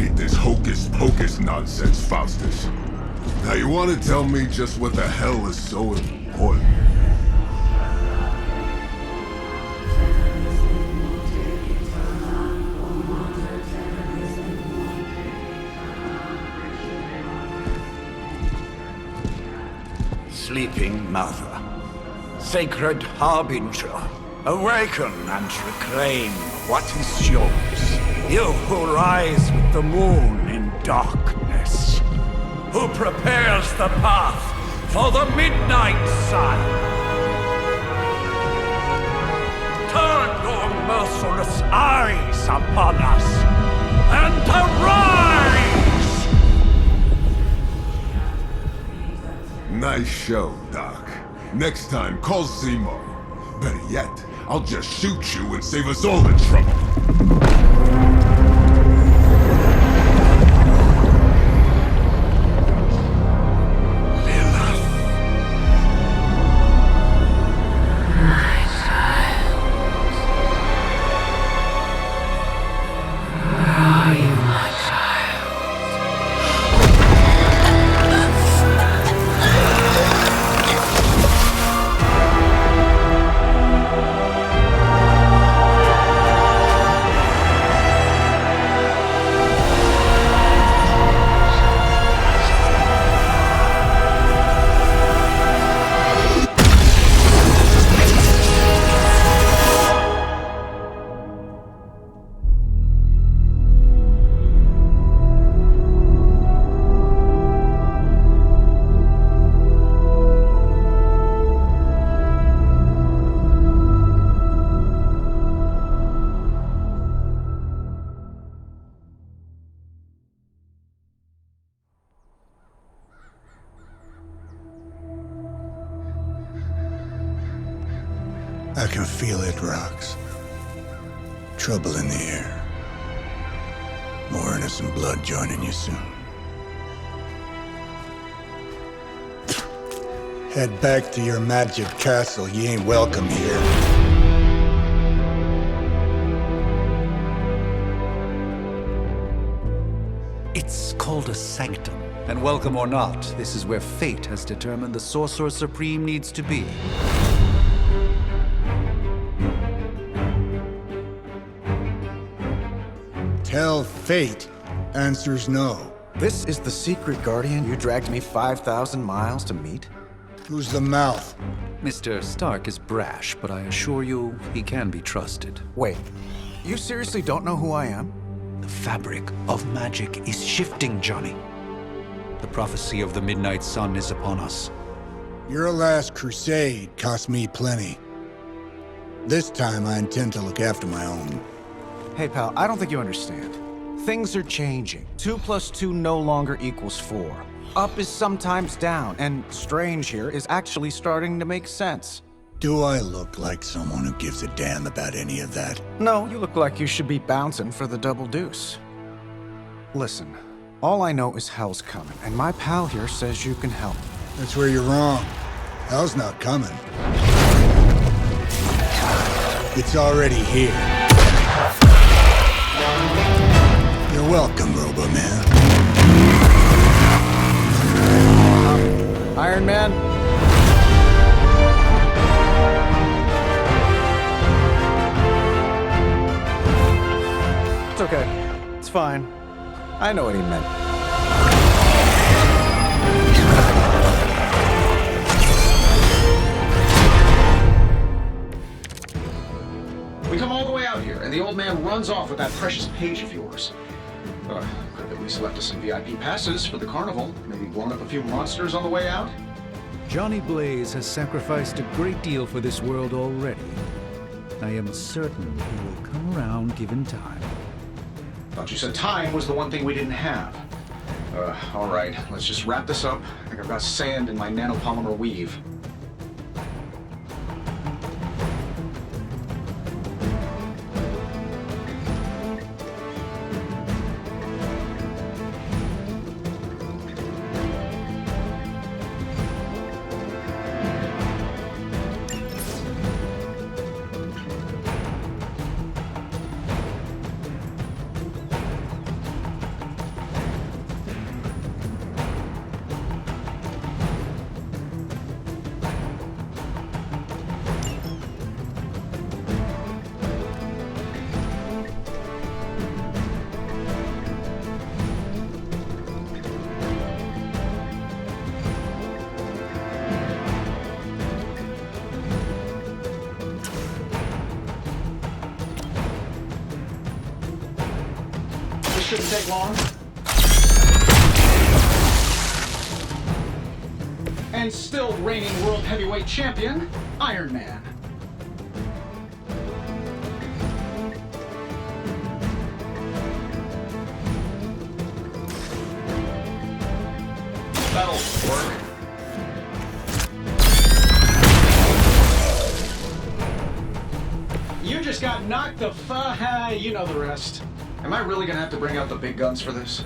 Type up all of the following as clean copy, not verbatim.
hate this hocus-pocus nonsense, Faustus. Now you want to tell me just what the hell is so important? Sleeping Mother, Sacred Harbinger, awaken and reclaim what is yours. You who rise with the moon in darkness, who prepares the path for the midnight sun. Turn your merciless eyes upon us, and arise! Nice show, Doc. Next time, call Zemo. Better yet, I'll just shoot you and save us all the trouble. I can feel it, Rox. Trouble in the air. More innocent blood joining you soon. Head back to your magic castle. You ain't welcome here. It's called a sanctum. And welcome or not, this is where fate has determined the Sorcerer Supreme needs to be. Tell fate. Answers no. This is the secret guardian you dragged me 5,000 miles to meet? Who's the mouth? Mr. Stark is brash, but I assure you, he can be trusted. Wait, you seriously don't know who I am? The fabric of magic is shifting, Johnny. The prophecy of the Midnight Sun is upon us. Your last crusade cost me plenty. This time I intend to look after my own. Hey pal, I don't think you understand. Things are changing. 2 + 2 no longer equals 4. Up is sometimes down, and strange here is actually starting to make sense. Do I look like someone who gives a damn about any of that? No, you look like you should be bouncing for the double deuce. Listen, all I know is hell's coming, and my pal here says you can help. That's where you're wrong. Hell's not coming. It's already here. You're welcome, Robo-Man. Iron Man? It's okay. It's fine. I know what he meant. We come all the way out here, and the old man runs off with that precious page of yours. Could have at least left us some VIP passes for the carnival. Maybe blown up a few monsters on the way out. Johnny Blaze has sacrificed a great deal for this world already. I am certain he will come around given time. Thought you said time was the one thing we didn't have. All right, let's just wrap this up. I think I've got sand in my nanopolymer weave. shouldn't take long. And still reigning world heavyweight champion, Iron Man. That'll work. You just got knocked the you know the rest. Am I really gonna have to bring out the big guns for this?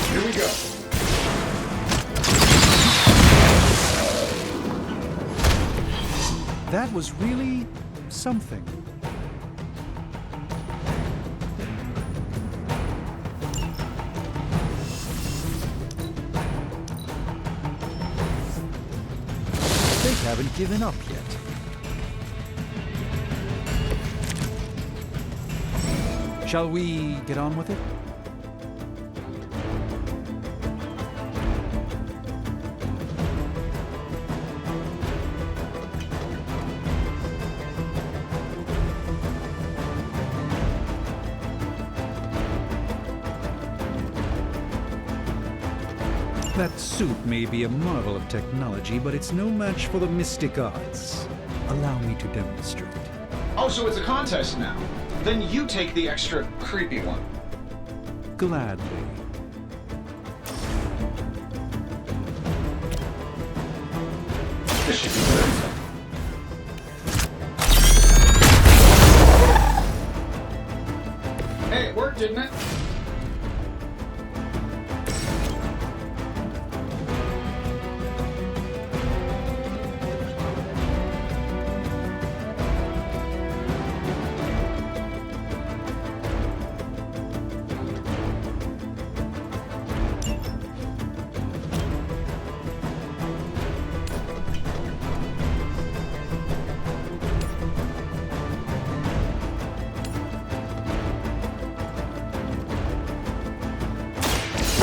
Here we go. That was really something. They haven't given up yet. Shall we get on with it? That suit may be a marvel of technology, but it's no match for the mystic arts. Allow me to demonstrate. Oh, so it's a contest now. Then you take the extra creepy one. Gladly. This should be good. Hey, it worked, didn't it?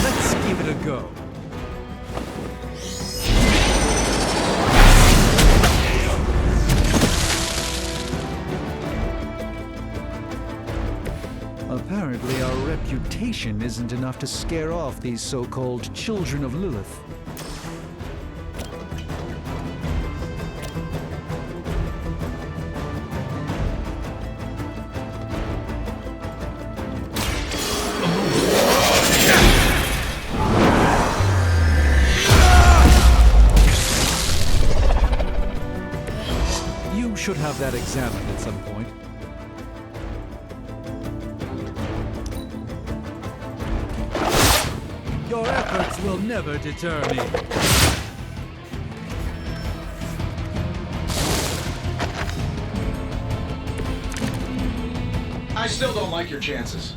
Let's give it a go. Apparently, our reputation isn't enough to scare off these so-called children of Lilith. You should have that examined at some point. Your efforts will never deter me. I still don't like your chances.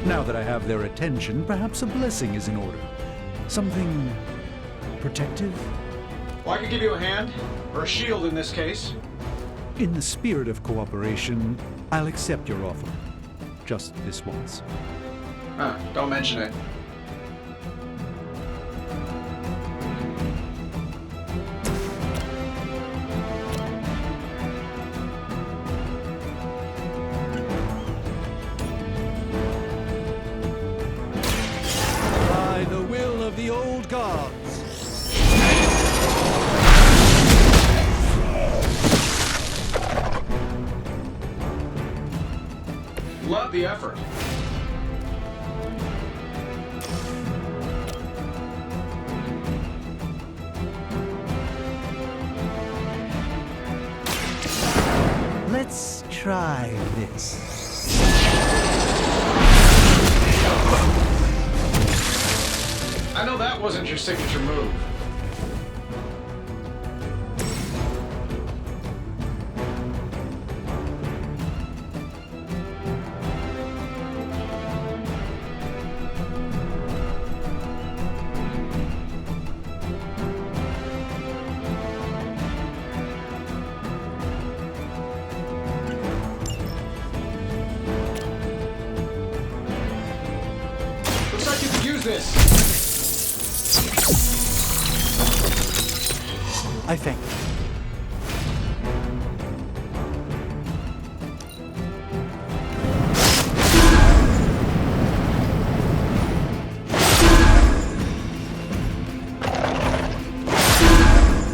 Now that I have their attention, perhaps a blessing is in order. Something protective? Well, I could give you a hand, or a shield in this case. In the spirit of cooperation, I'll accept your offer. Just this once. Don't mention it. By the will of the old gods. Love the effort. Let's try this. I know that wasn't your signature move. use this. I think.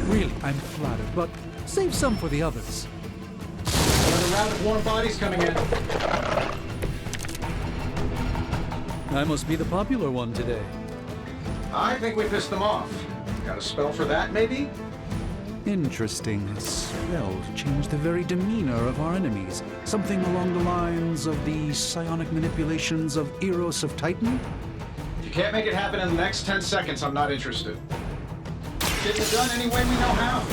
Really, I'm flattered, but save some for the others. Another round of warm bodies coming in. I must be the popular one today. I think we pissed them off. Got a spell for that, maybe? Interesting. A spell to change the very demeanor of our enemies. Something along the lines of the psionic manipulations of Eros of Titan? If you can't make it happen in the next 10 seconds, I'm not interested. Getting it done any way we know how.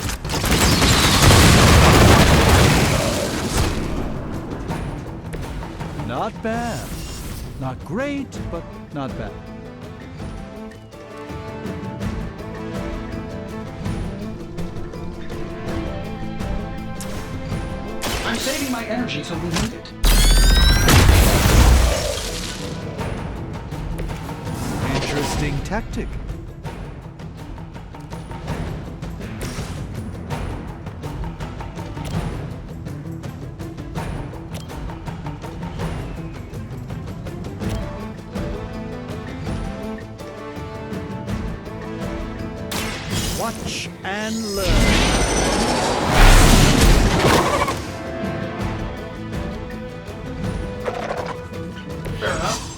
Not bad. Not great, but not bad. I'm saving my energy till we need it. Interesting tactic. Watch and learn. Fair enough.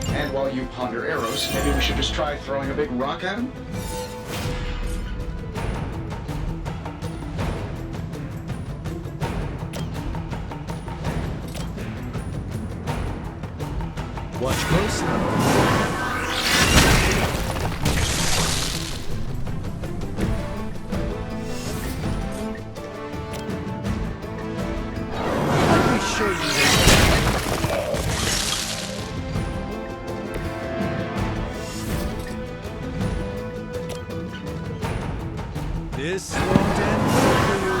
And while you ponder arrows, maybe we should just try throwing a big rock at him? Watch closely. Let me show you this. This won't end well for you.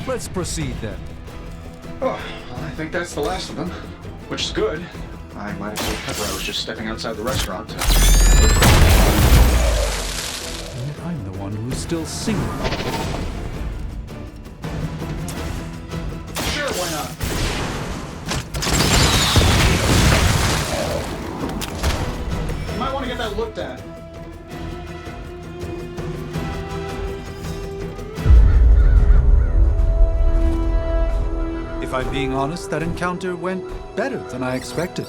Let's proceed then. Oh, well, I think that's the last of them. Which is good. I might have told Pepper I was just stepping outside the restaurant. And yet I'm the one who's still single. Sure, why not? You might want to get that looked at. If I'm being honest, that encounter went better than I expected.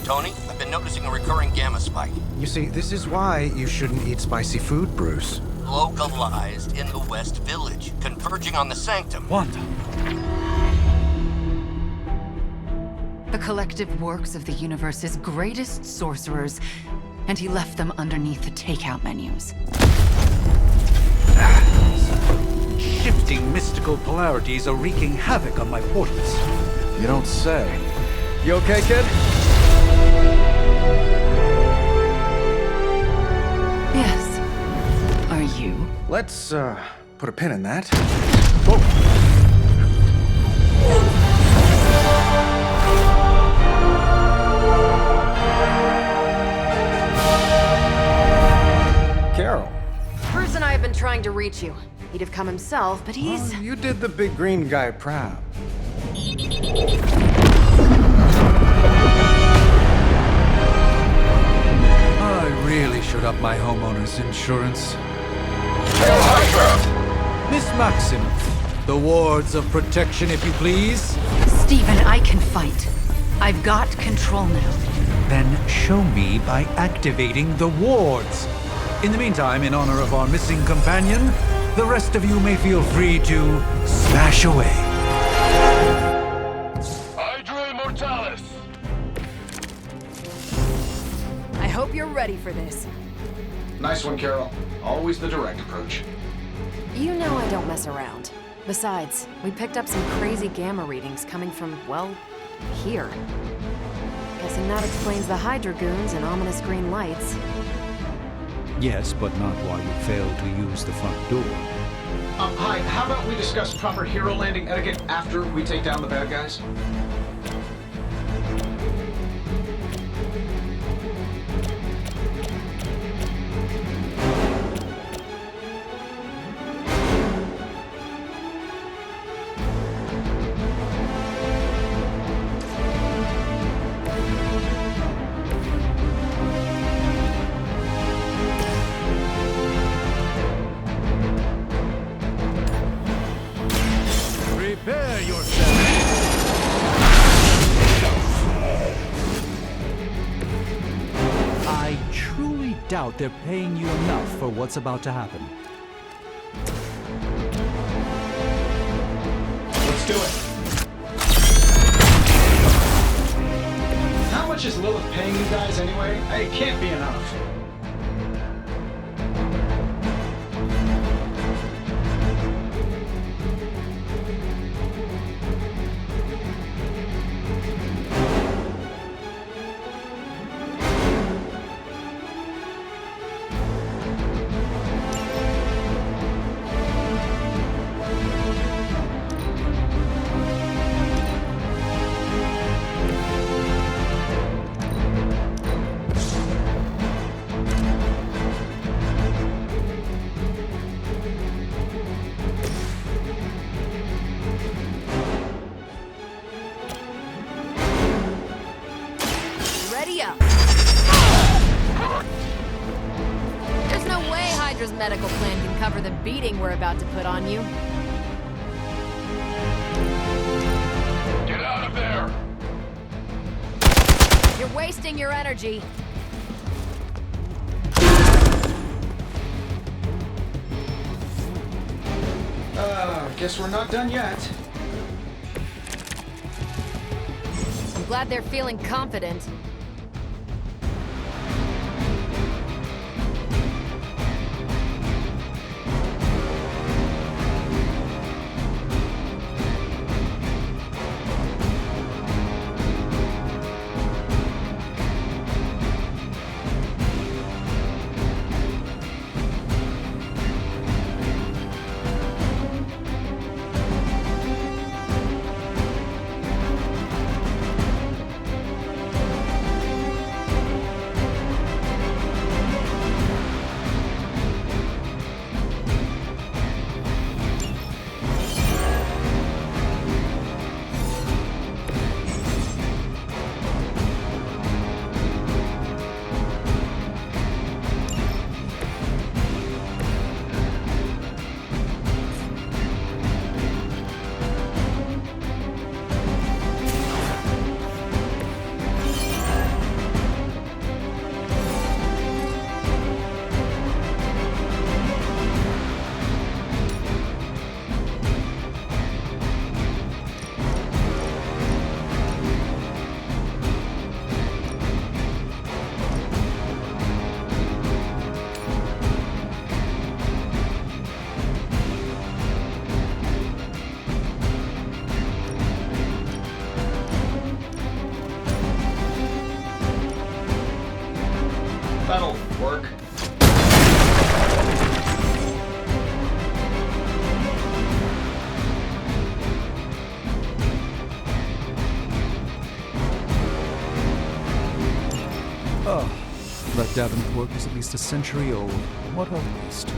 Tony, I've been noticing a recurring gamma spike. You see, this is why you shouldn't eat spicy food, Bruce. Localized in the West Village, converging on the Sanctum. Wanda, The collective works of the universe's greatest sorcerers, and he left them underneath the takeout menus. shifting mystical polarities are wreaking havoc on my portals. You don't say. You okay, kid? Yes. Are you? Let's, put a pin in that. Carol. Bruce and I have been trying to reach you. He'd have come himself, but he's... Oh, you did the big green guy proud. I really should up my homeowner's insurance. Miss Maximoff, the wards of protection, if you please. Stephen, I can fight. I've got control now. Then show me by activating the wards. In the meantime, in honor of our missing companion, the rest of you may feel free to smash away. Hydra Immortalis! I hope you're ready for this. Nice one, Carol. Always the direct approach. You know I don't mess around. Besides, we picked up some crazy gamma readings coming from, well, here. Guessing that explains the Hydra goons and ominous green lights. Yes, but not while you failed to use the front door. Hi, how about we discuss proper hero landing etiquette after we take down the bad guys? Prepare yourself. I truly doubt they're paying you enough for what's about to happen. Let's do it. How much is Lilith paying you guys anyway? It can't be enough. Ready up. There's no way Hydra's medical plan can cover the beating we're about to put on you. Get out of there! You're wasting your energy. Guess we're not done yet. I'm glad they're feeling confident. That'll work. Oh, that Davenport was at least a century old. What a waste.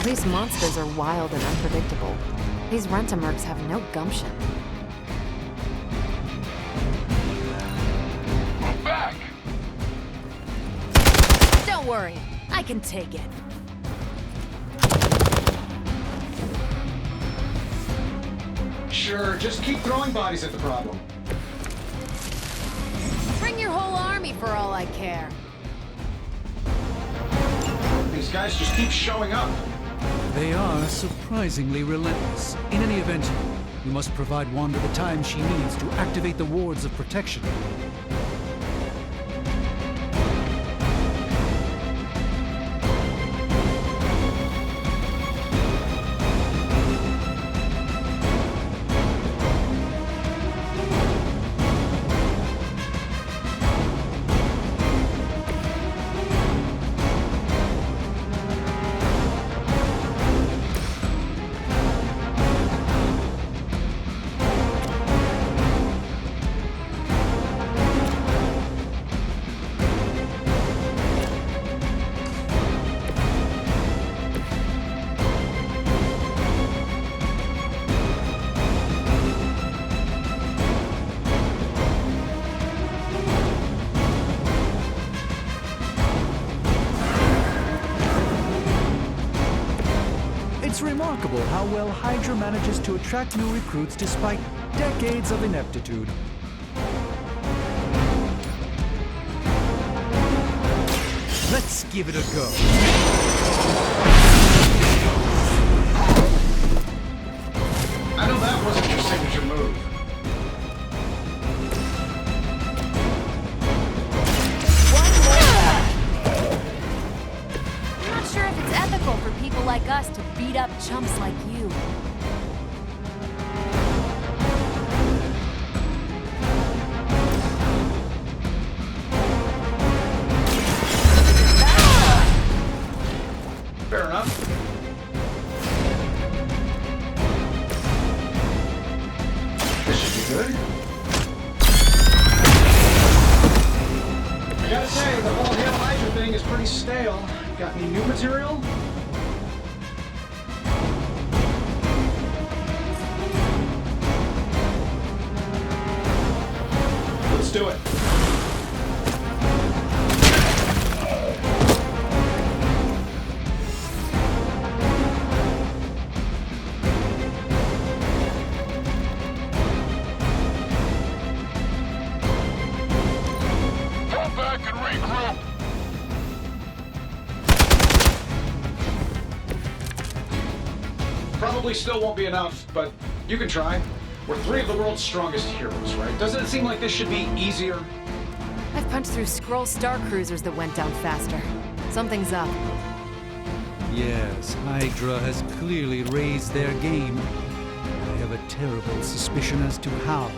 These monsters are wild and unpredictable. These rent-a-mercs have no gumption. Move back! Don't worry, I can take it. Sure, just keep throwing bodies at the problem. Bring your whole army for all I care. These guys just keep showing up. They are surprisingly relentless. In any event, we must provide Wanda the time she needs to activate the wards of protection. It's remarkable how well Hydra manages to attract new recruits despite decades of ineptitude. Let's give it a go. I know that wasn't your signature move. I'm not sure if it's ethical for people like us to beat up chumps like you. Fair enough. This should be good. I gotta say, the whole Hail Hydra thing is pretty stale. Got any new material? Let's do it. Fall back and regroup! Probably still won't be enough, but you can try. We're three of the world's strongest heroes, right? Doesn't it seem like this should be easier? I've punched through Skrull star cruisers that went down faster. Something's up. Yes, Hydra has clearly raised their game. I have a terrible suspicion as to how.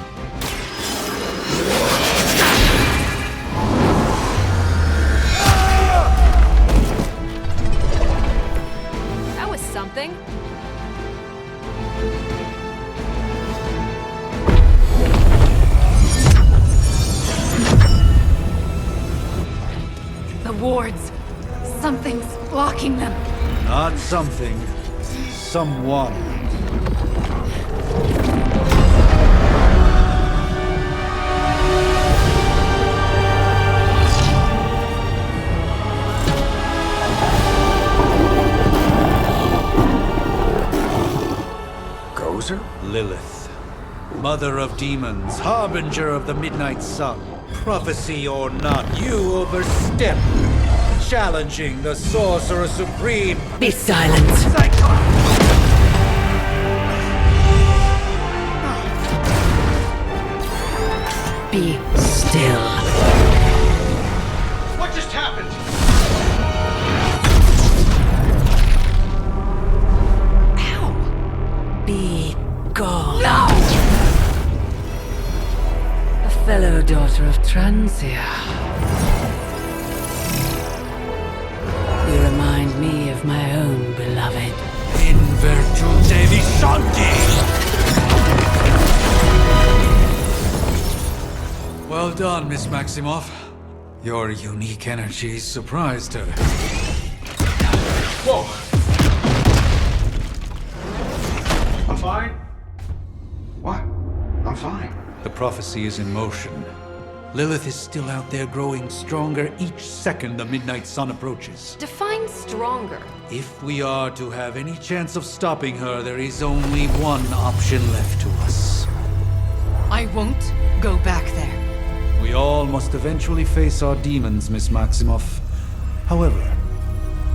That was something. The wards. Something's blocking them. Not something. Someone. Gozer? Lilith. Mother of demons, harbinger of the midnight sun. Prophecy or not, you overstep. Challenging the Sorcerer Supreme. Be silent. Be still. What just happened? Ow! Be gone. No! A fellow daughter of Transia. You remind me of my own beloved. In virtute vishanti! Well done, Miss Maximoff. Your unique energy surprised her. Whoa! prophecy is in motion. Lilith is still out there growing stronger each second the midnight sun approaches. Define stronger. If we are to have any chance of stopping her, there is only one option left to us. I won't go back there. We all must eventually face our demons, Miss Maximoff. However,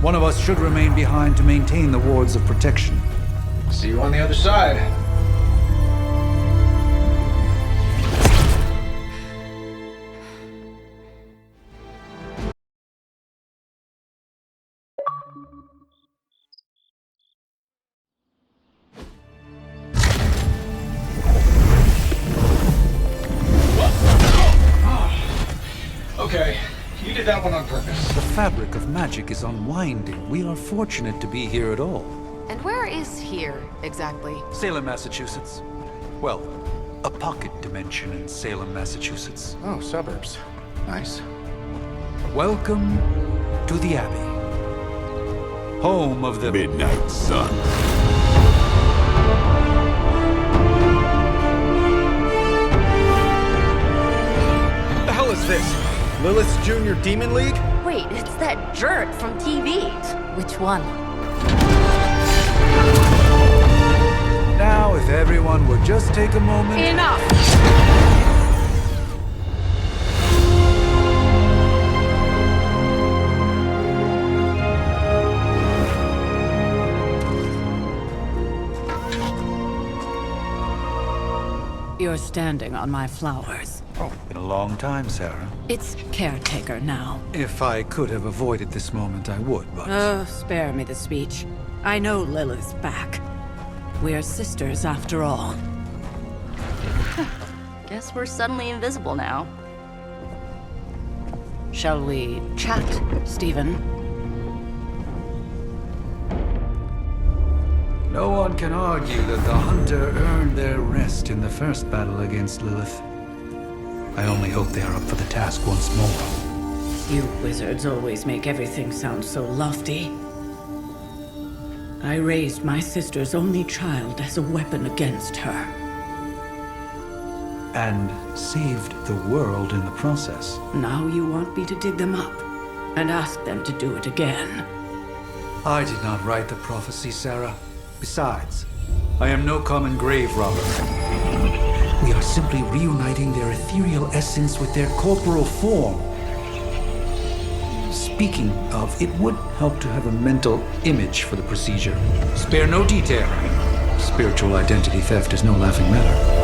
one of us should remain behind to maintain the wards of protection. See you on the other side. Okay, you did that one on purpose. The fabric of magic is unwinding. We are fortunate to be here at all. And where is here, exactly? Salem, Massachusetts. Well, a pocket dimension in Salem, Massachusetts. Oh, suburbs. Nice. Welcome to the Abbey. Home of the Midnight Sun. What the hell is this? Lilith's Junior Demon League? Wait, it's that jerk from TV. Which one? Now, if everyone would just take a moment... Enough! You're standing on my flowers. Oh, been a long time, Sarah. It's caretaker now. If I could have avoided this moment, I would, but... Oh, spare me the speech. I know Lilith's back. We're sisters after all. Guess we're suddenly invisible now. Shall we chat, Stephen? No one can argue that the Hunter earned their rest in the first battle against Lilith. I only hope they are up for the task once more. You wizards always make everything sound so lofty. I raised my sister's only child as a weapon against her. And saved the world in the process. Now you want me to dig them up and ask them to do it again. I did not write the prophecy, Sarah. Besides, I am no common grave robber. We are simply reuniting their ethereal essence with their corporal form. Speaking of, it would help to have a mental image for the procedure. Spare no detail. Spiritual identity theft is no laughing matter.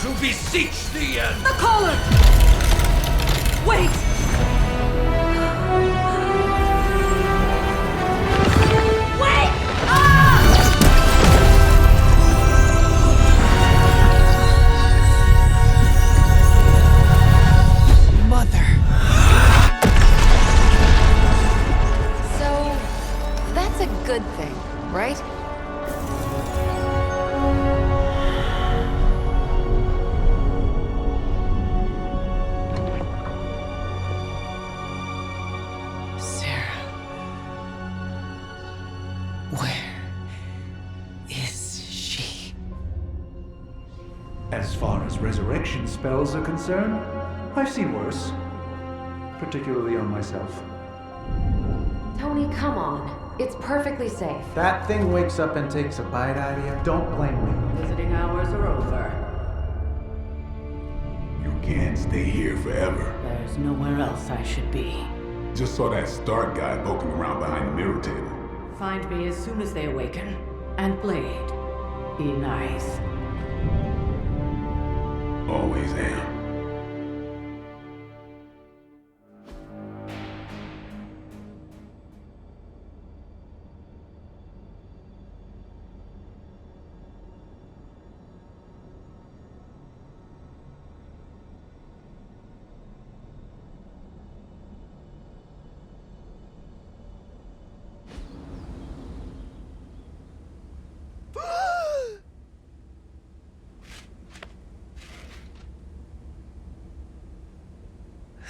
who beseech the end! The collar! Wait! Wait! Ah! Mother. So, that's a good thing, right? Sarah. Where is she? As far as resurrection spells are concerned, I've seen worse. Particularly on myself. Tony, come on. It's perfectly safe. That thing wakes up and takes a bite out of you. Don't blame me. Visiting hours are over. You can't stay here forever. There's nowhere else I should be. Just saw that Stark guy poking around behind the mirror table. Find me as soon as they awaken. And Blade, be nice. Always am.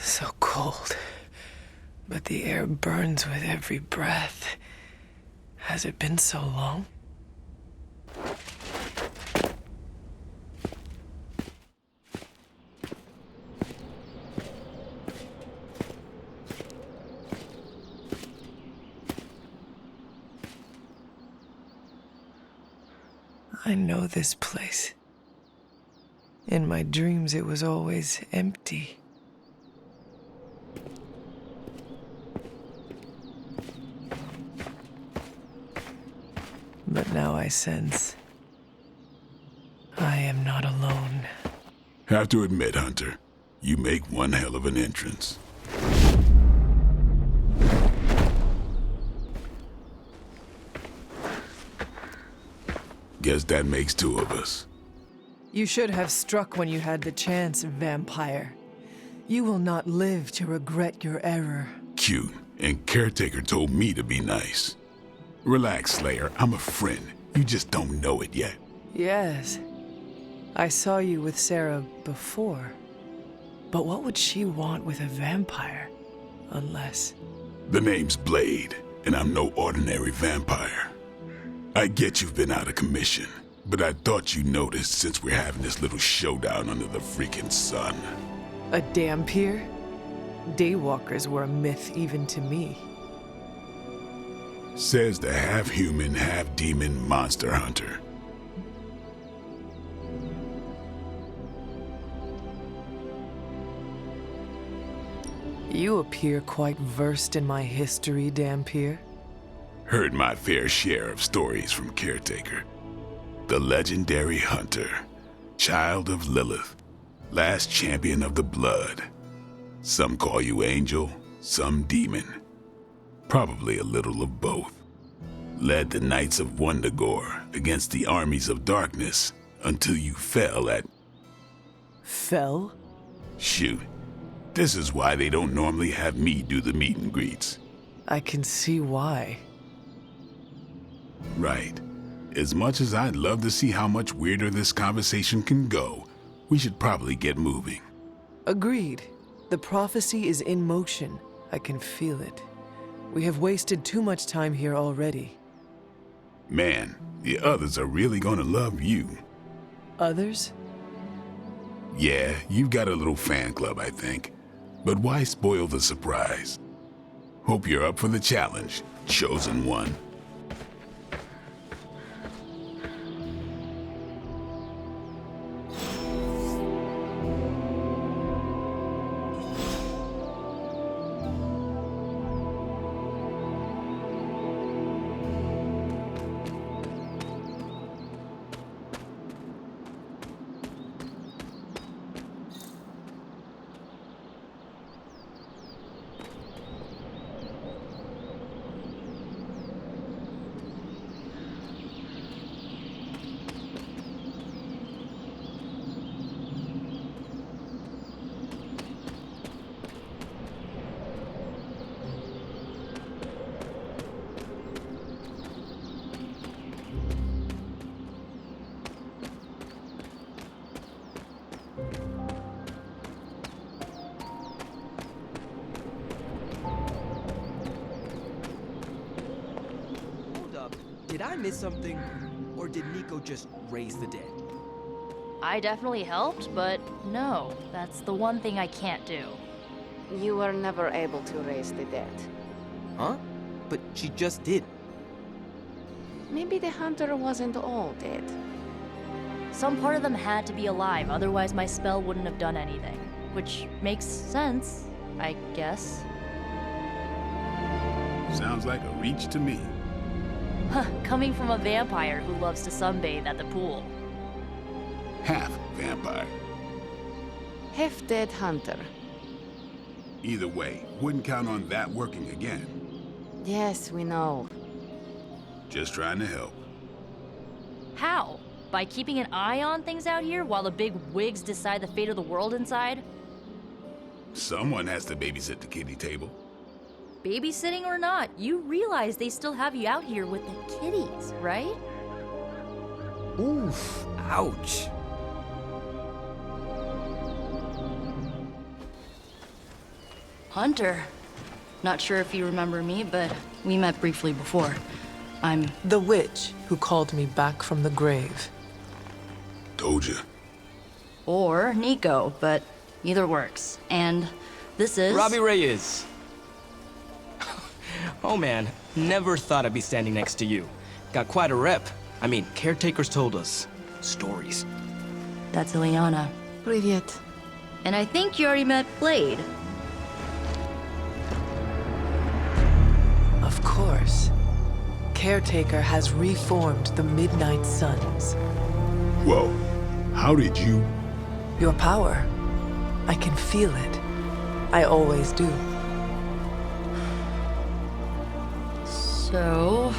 So cold. But the air burns with every breath. Has it been so long? I know this place. In my dreams, it was always empty. But now I sense I am not alone. Have to admit, Hunter, you make one hell of an entrance. Guess that makes two of us. You should have struck when you had the chance, vampire. You will not live to regret your error. Cute, and Caretaker told me to be nice. Relax, Slayer, I'm a friend. You just don't know it yet. Yes. I saw you with Sarah before. But what would she want with a vampire? Unless... The name's Blade, and I'm no ordinary vampire. I get you've been out of commission, but I thought you noticed since we're having this little showdown under the freaking sun. a dampier? Daywalkers were a myth even to me. Says the half-human, half-demon monster hunter. You appear quite versed in my history, Dampier. Heard my fair share of stories from Caretaker. The legendary hunter, child of Lilith, last champion of the blood. Some call you angel, some demon. Probably a little of both. Led the Knights of Wundagore against the armies of darkness until you fell at... Fell? Shoot. This is why they don't normally have me do the meet and greets. I can see why. Right. As much as I'd love to see how much weirder this conversation can go, we should probably get moving. Agreed. The prophecy is in motion. I can feel it. We have wasted too much time here already. Man, the others are really gonna love you. Others? Yeah, you've got a little fan club, I think. But why spoil the surprise? Hope you're up for the challenge, chosen one. Did I miss something? Or did Nico just raise the dead? I definitely helped, but no, that's the one thing I can't do. You were never able to raise the dead. Huh? But she just did. Maybe the hunter wasn't all dead. Some part of them had to be alive, otherwise my spell wouldn't have done anything. Which makes sense, I guess. Sounds like a reach to me. Huh, coming from a vampire who loves to sunbathe at the pool. Half vampire. Half-dead hunter. Either way, wouldn't count on that working again. Yes, we know. Just trying to help. How? By keeping an eye on things out here while the big wigs decide the fate of the world inside? Someone has to babysit the kiddie table. Babysitting or not, you realize they still have you out here with the kitties, right? Oof. Ouch. Hunter. Not sure if you remember me, but we met briefly before. I'm the witch who called me back from the grave. Told ya. Or Nico, but either works. And this is... Robbie Reyes. Oh man, never thought I'd be standing next to you. Got quite a rep. I mean, caretakers told us stories. That's Ileana. Привет. And I think you already met Blade. Of course. Caretaker has reformed the Midnight Suns. Whoa. How did you... Your power. I can feel it. I always do. So,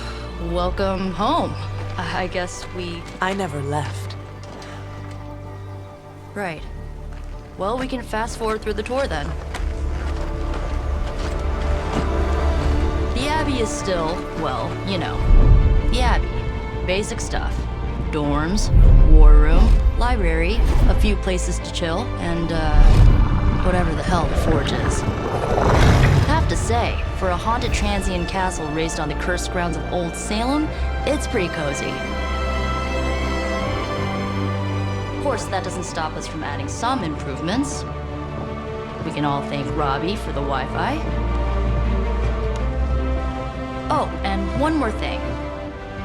welcome home. I guess I never left. Right. Well, we can fast forward through the tour then. The Abbey is still, well, you know, the Abbey. Basic stuff. Dorms, war room, library, a few places to chill, and, whatever the hell the Forge is. Have to say, for a haunted transient castle raised on the cursed grounds of Old Salem, it's pretty cozy. Of course, that doesn't stop us from adding some improvements. We can all thank Robbie for the Wi-Fi. Oh, and one more thing.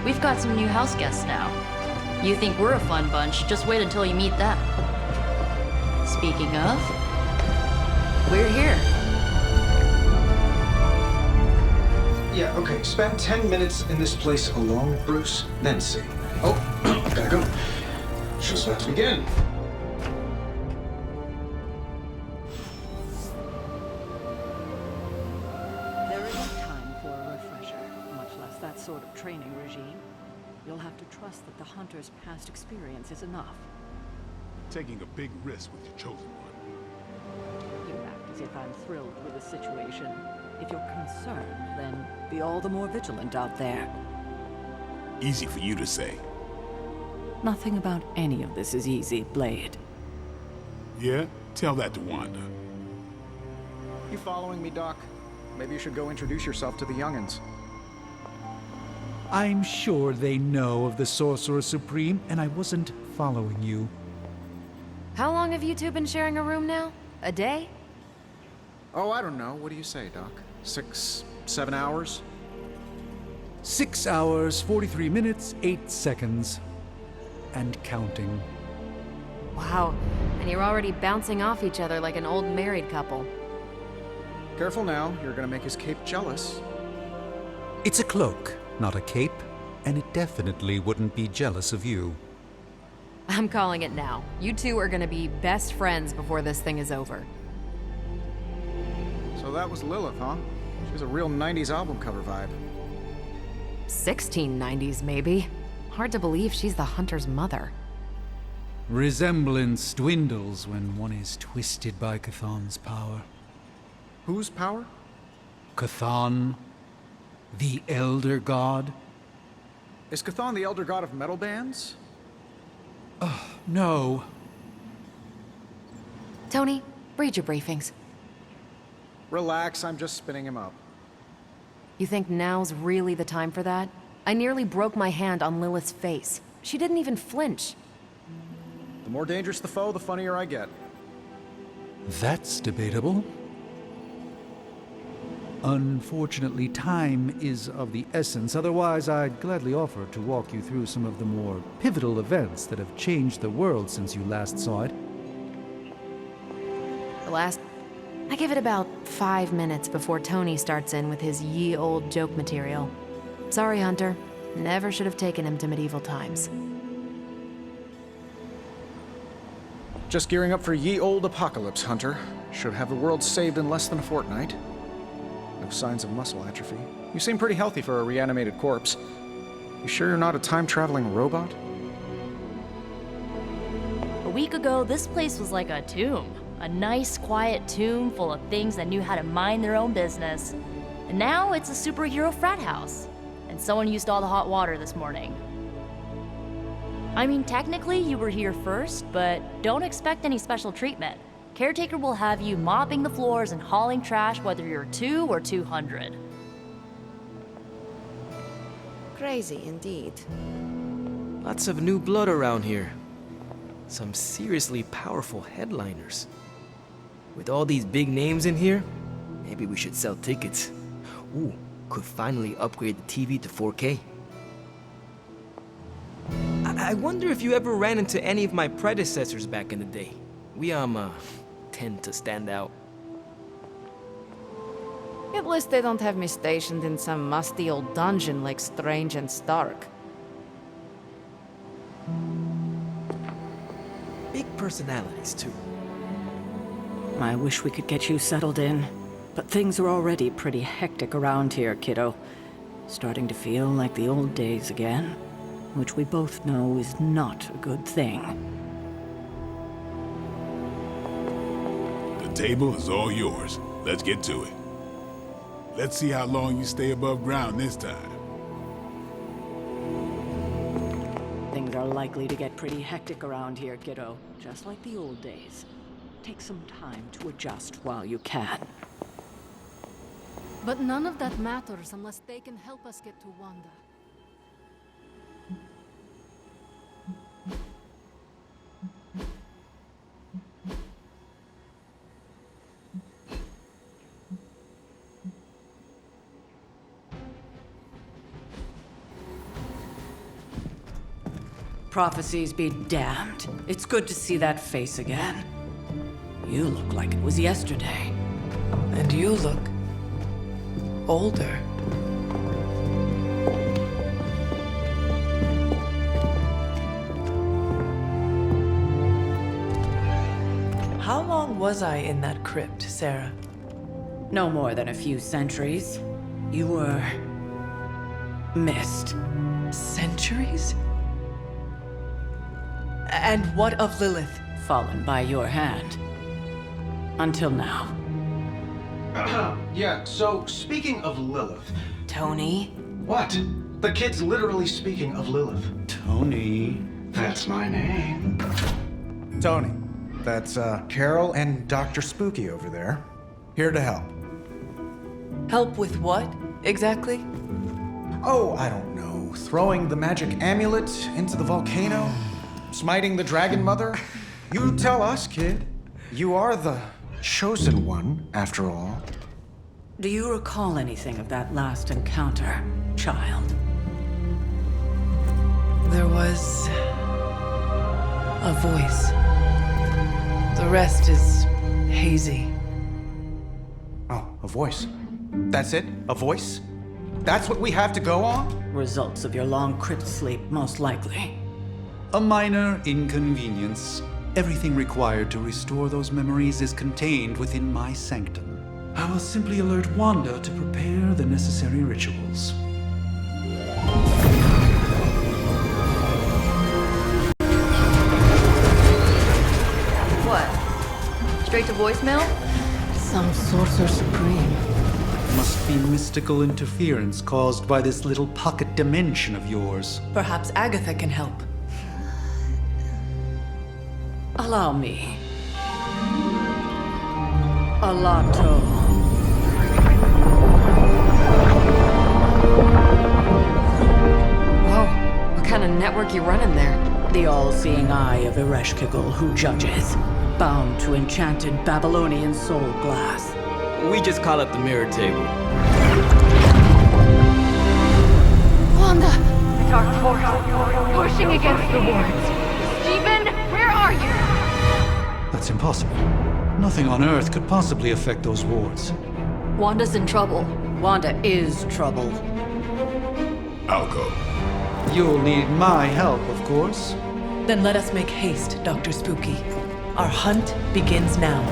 We've got some new house guests now. You think we're a fun bunch, just wait until you meet them. Speaking of, we're here. Yeah, okay. Spend 10 minutes in this place alone, Bruce, then see. Oh, gotta go. Show's about to begin. There isn't time for a refresher, much less that sort of training regime. You'll have to trust that the hunter's past experience is enough. Taking a big risk with your chosen one. You act as if I'm thrilled with the situation. If you're concerned, then be all the more vigilant out there. Easy for you to say. Nothing about any of this is easy, Blade. Yeah? Tell that to Wanda. You following me, Doc? Maybe you should go introduce yourself to the young'uns. I'm sure they know of the Sorcerer Supreme, and I wasn't following you. How long have you two been sharing a room now? A day? Oh, I don't know. What do you say, Doc? 6, 7 hours? 6 hours, 43 minutes, 8 seconds. And counting. Wow, and you're already bouncing off each other like an old married couple. Careful now, you're gonna make his cape jealous. It's a cloak, not a cape, and it definitely wouldn't be jealous of you. I'm calling it now. You two are gonna be best friends before this thing is over. So that was Lilith, huh? She was a real 90s album cover vibe. 1690s, maybe. Hard to believe she's the hunter's mother. Resemblance dwindles when one is twisted by Chthon's power. Whose power? Chthon, the Elder God. Is Chthon the elder god of metal bands? No. Tony, read your briefings. Relax, I'm just spinning him up. You think now's really the time for that? I nearly broke my hand on Lilith's face. She didn't even flinch. The more dangerous the foe, the funnier I get. That's debatable. Unfortunately, time is of the essence. Otherwise, I'd gladly offer to walk you through some of the more pivotal events that have changed the world since you last saw it. I give it about 5 minutes before Tony starts in with his ye old joke material. Sorry, Hunter. Never should have taken him to medieval times. Just gearing up for ye old apocalypse, Hunter. Should have the world saved in less than a fortnight. No signs of muscle atrophy. You seem pretty healthy for a reanimated corpse. You sure you're not a time-traveling robot? A week ago, this place was like a tomb. A nice, quiet tomb full of things that knew how to mind their own business. And now it's a superhero frat house. And someone used all the hot water this morning. I mean, technically you were here first, but don't expect any special treatment. Caretaker will have you mopping the floors and hauling trash whether you're 2 or 200. Crazy indeed. Lots of new blood around here. Some seriously powerful headliners. With all these big names in here, maybe we should sell tickets. Ooh, could finally upgrade the TV to 4K. I wonder if you ever ran into any of my predecessors back in the day. We, tend to stand out. At least they don't have me stationed in some musty old dungeon like Strange and Stark. Big personalities, too. I wish we could get you settled in, but things are already pretty hectic around here, kiddo. Starting to feel like the old days again, which we both know is not a good thing. The table is all yours. Let's get to it. Let's see how long you stay above ground this time. Things are likely to get pretty hectic around here, kiddo, just like the old days. Take some time to adjust while you can. But none of that matters unless they can help us get to Wanda. Prophecies be damned. It's good to see that face again. You look like it was yesterday. And you look older. How long was I in that crypt, Sarah? No more than a few centuries. You were missed. Centuries? And what of Lilith? Fallen by your hand. Until now. Yeah, so speaking of Lilith. Tony? What? The kid's literally speaking of Lilith. Tony. That's my name. Tony. That's, Carol and Dr. Spooky over there. Here to help. Help with what, exactly? Oh, I don't know. Throwing the magic amulet into the volcano? Smiting the Dragon Mother? You tell us, kid. You are the chosen one, after all. Do you recall anything of that last encounter, child? There was a voice. The rest is hazy. Oh, a voice. That's it? A voice? That's what we have to go on? Results of your long crypt sleep, most likely. A minor inconvenience. Everything required to restore those memories is contained within my sanctum. I will simply alert Wanda to prepare the necessary rituals. What? Straight to voicemail? Some sorcerer supreme. Must be mystical interference caused by this little pocket dimension of yours. Perhaps Agatha can help. Allow me. Alato. network you run in there? The all-seeing eye of Ereshkigal who judges, bound to enchanted Babylonian soul glass. We just call it the mirror table. Wanda! The dark force, pushing against the wards. Stephen, where are you? That's impossible. Nothing on Earth could possibly affect those wards. Wanda's in trouble. Wanda is trouble. I'll go. You'll need my help, of course. Then let us make haste, Dr. Spooky. Our hunt begins now.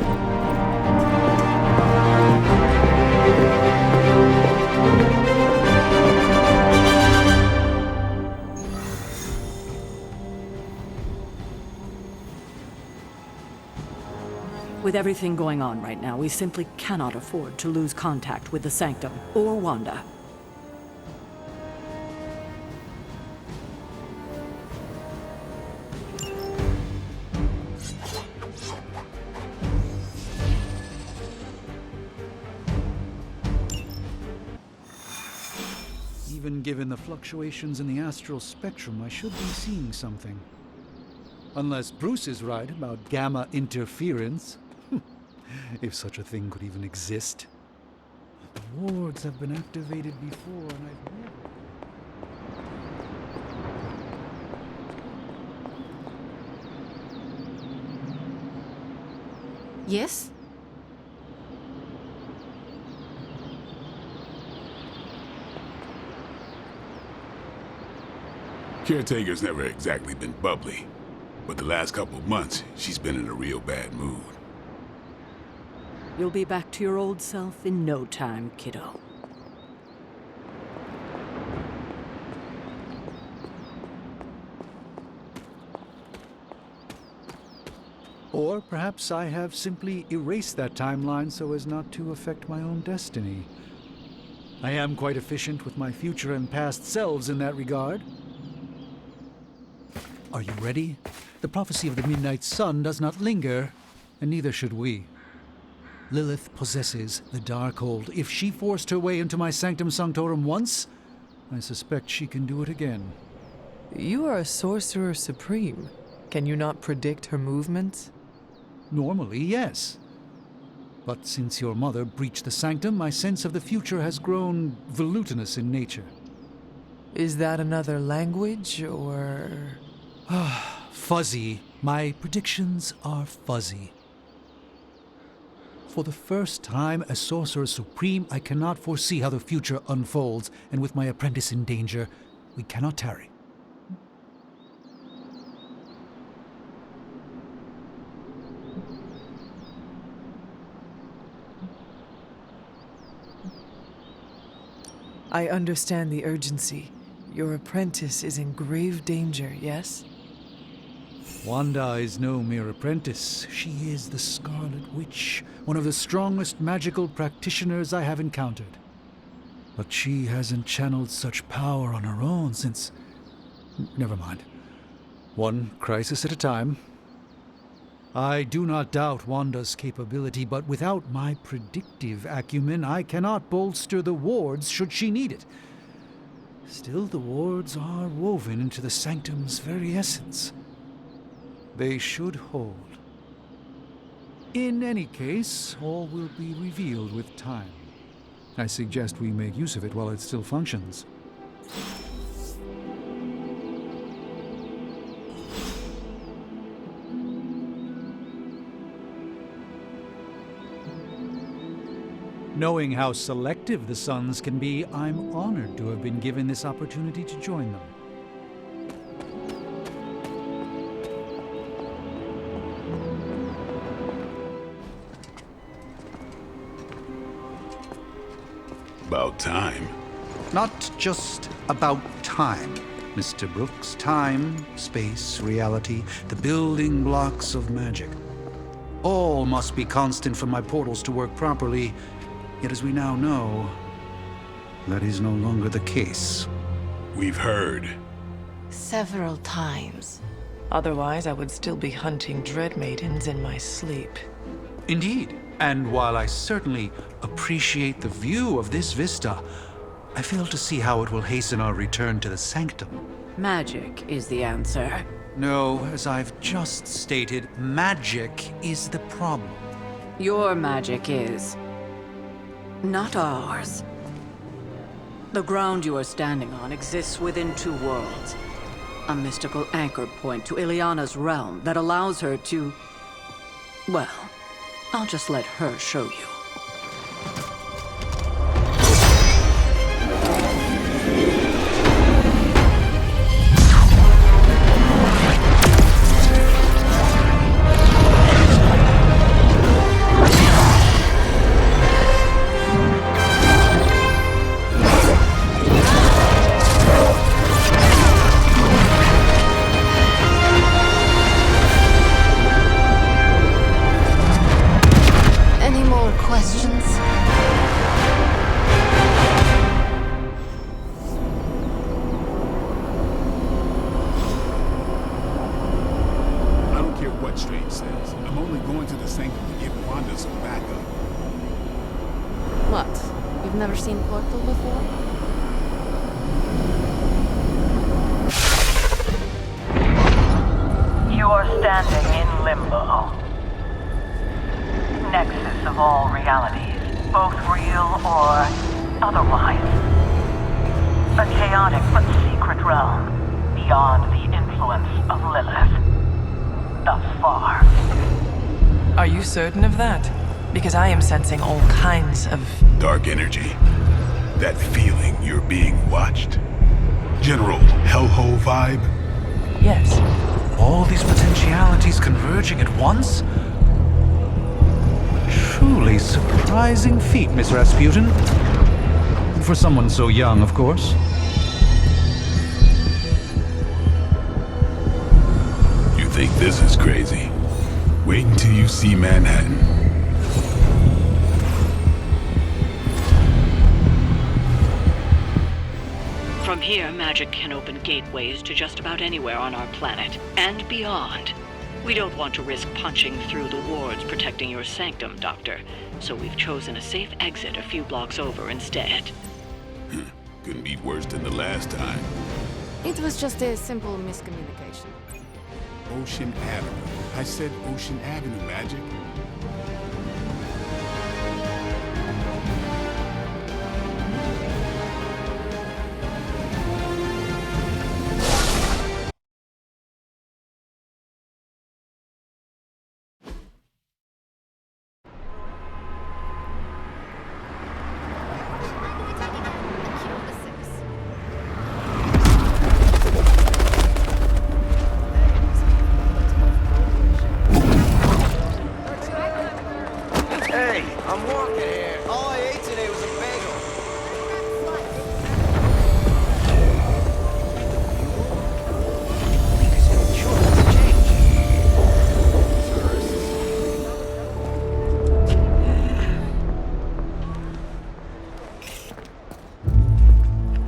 With everything going on right now, we simply cannot afford to lose contact with the Sanctum or Wanda. Even given the fluctuations in the astral spectrum, I should be seeing something. Unless Bruce is right about gamma interference. If such a thing could even exist. The wards have been activated before, and I've never... Yes? Caretaker's never exactly been bubbly, but the last couple of months, she's been in a real bad mood. You'll be back to your old self in no time, kiddo. Or perhaps I have simply erased that timeline so as not to affect my own destiny. I am quite efficient with my future and past selves in that regard. Are you ready? The prophecy of the Midnight Sun does not linger, and neither should we. Lilith possesses the Darkhold. If she forced her way into my Sanctum Sanctorum once, I suspect she can do it again. You are a sorcerer supreme. Can you not predict her movements? Normally, yes. But since your mother breached the Sanctum, my sense of the future has grown volutinous in nature. Is that another language, or...? Fuzzy. My predictions are fuzzy. For the first time as Sorcerer Supreme, I cannot foresee how the future unfolds, and with my apprentice in danger, we cannot tarry. I understand the urgency. Your apprentice is in grave danger, yes? Wanda is no mere apprentice. She is the Scarlet Witch, one of the strongest magical practitioners I have encountered. But she hasn't channeled such power on her own since... Never mind. One crisis at a time. I do not doubt Wanda's capability, but without my predictive acumen, I cannot bolster the wards should she need it. Still, the wards are woven into the Sanctum's very essence. They should hold. In any case, all will be revealed with time. I suggest we make use of it while it still functions. Knowing how selective the Suns can be, I'm honored to have been given this opportunity to join them. About time. Not just about time, Mr. Brooks. Time, space, reality, the building blocks of magic. All must be constant for my portals to work properly, yet as we now know, that is no longer the case. We've heard. Several times. Otherwise, I would still be hunting Dread Maidens in my sleep. Indeed. And while I certainly appreciate the view of this vista, I fail to see how it will hasten our return to the Sanctum. Magic is the answer. No, as I've just stated, magic is the problem. Your magic is. Not ours. The ground you are standing on exists within two worlds. A mystical anchor point to Ileana's realm that allows her to... Well, I'll just let her show you. Certain of that? Because I am sensing all kinds of... dark energy. That feeling you're being watched. General hellhole vibe? Yes. All these potentialities converging at once? Truly surprising feat, Miss Rasputin. For someone so young, of course. You think this is crazy? Wait until you see Manhattan. From here, magic can open gateways to just about anywhere on our planet, and beyond. We don't want to risk punching through the wards protecting your sanctum, Doctor, so we've chosen a safe exit a few blocks over instead. Couldn't be worse than the last time. It was just a simple miscommunication. Ocean Avenue. I said Ocean Avenue, Magic.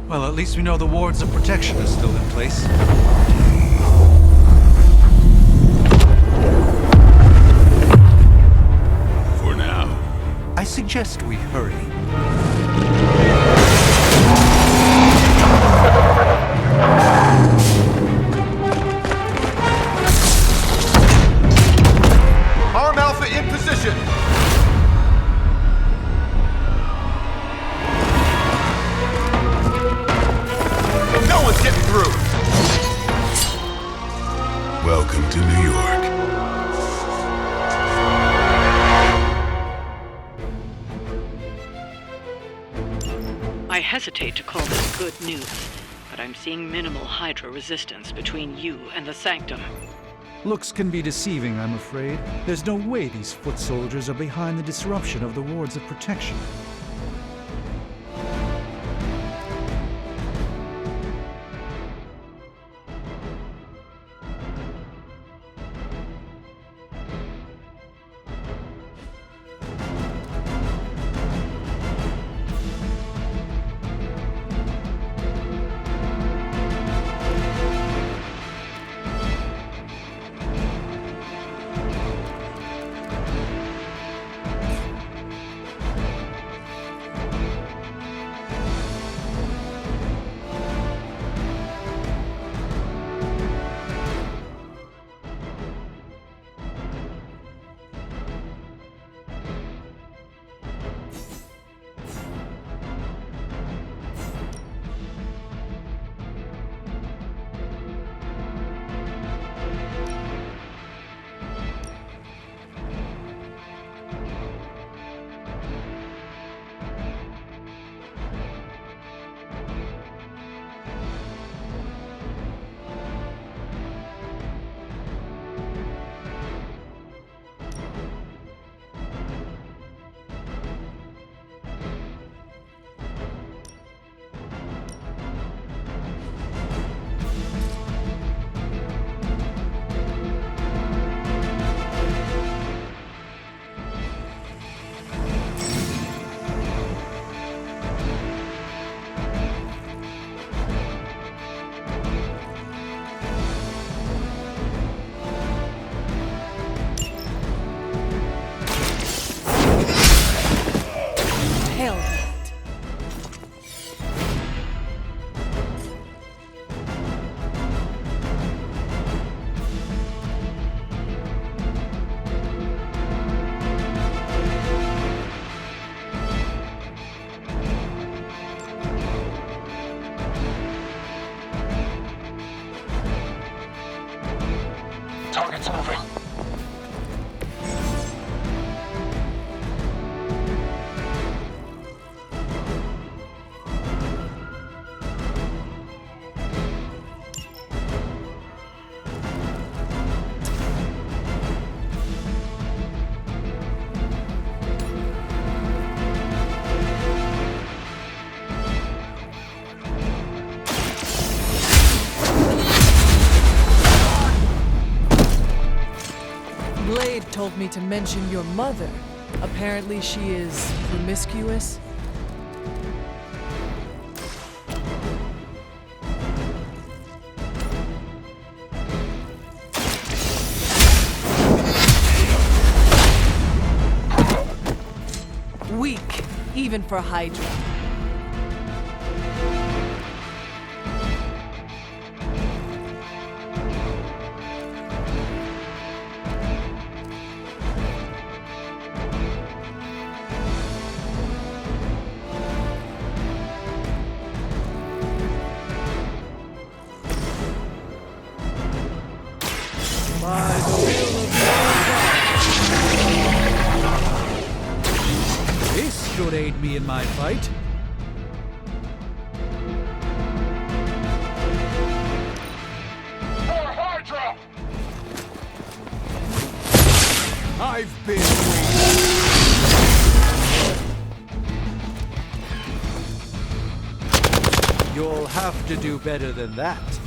Well, at least we know the wards of protection are still in place. For now. I suggest we hurry. Arm Alpha in position! No one's getting through! Welcome to New York. I hesitate to call this good news, but I'm seeing minimal Hydra resistance between you and the Sanctum. Looks can be deceiving, I'm afraid. There's no way these foot soldiers are behind the disruption of the wards of protection. told me to mention your mother. Apparently she is promiscuous. Weak, even for Hydra. This should aid me in my fight. For Hydra! I've been waiting. You'll have to do better than that.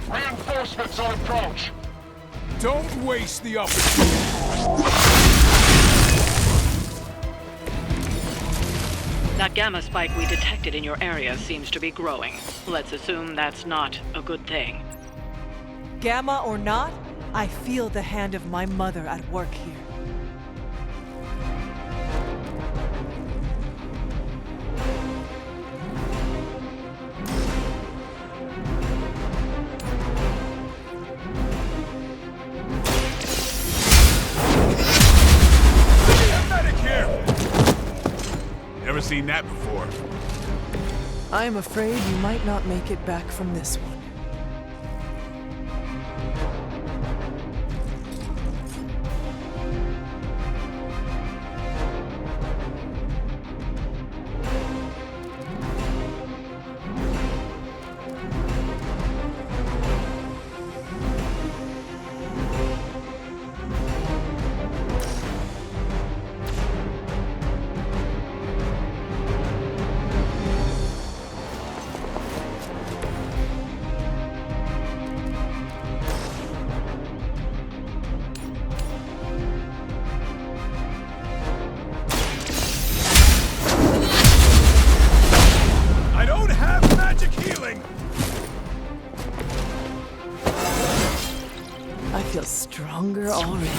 Reinforcements on approach! Don't waste the opportunity. That gamma spike we detected in your area seems to be growing. Let's assume that's not a good thing. Gamma or not, I feel the hand of my mother at work here. Never seen that before. I'm afraid you might not make it back from this one. I feel stronger already.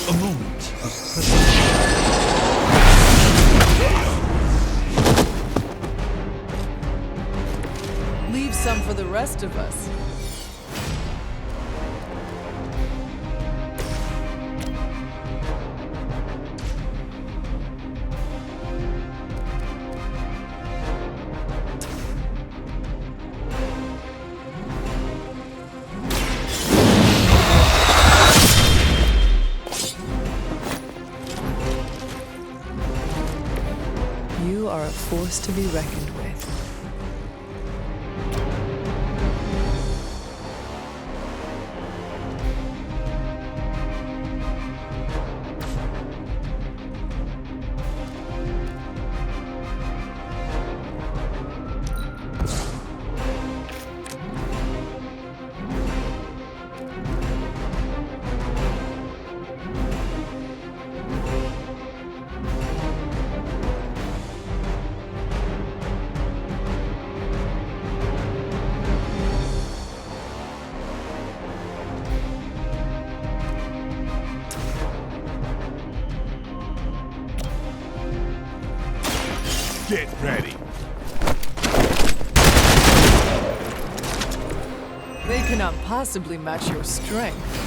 A moment of Leave some for the rest of us. You are a force to be reckoned with. Get ready. They cannot possibly match your strength.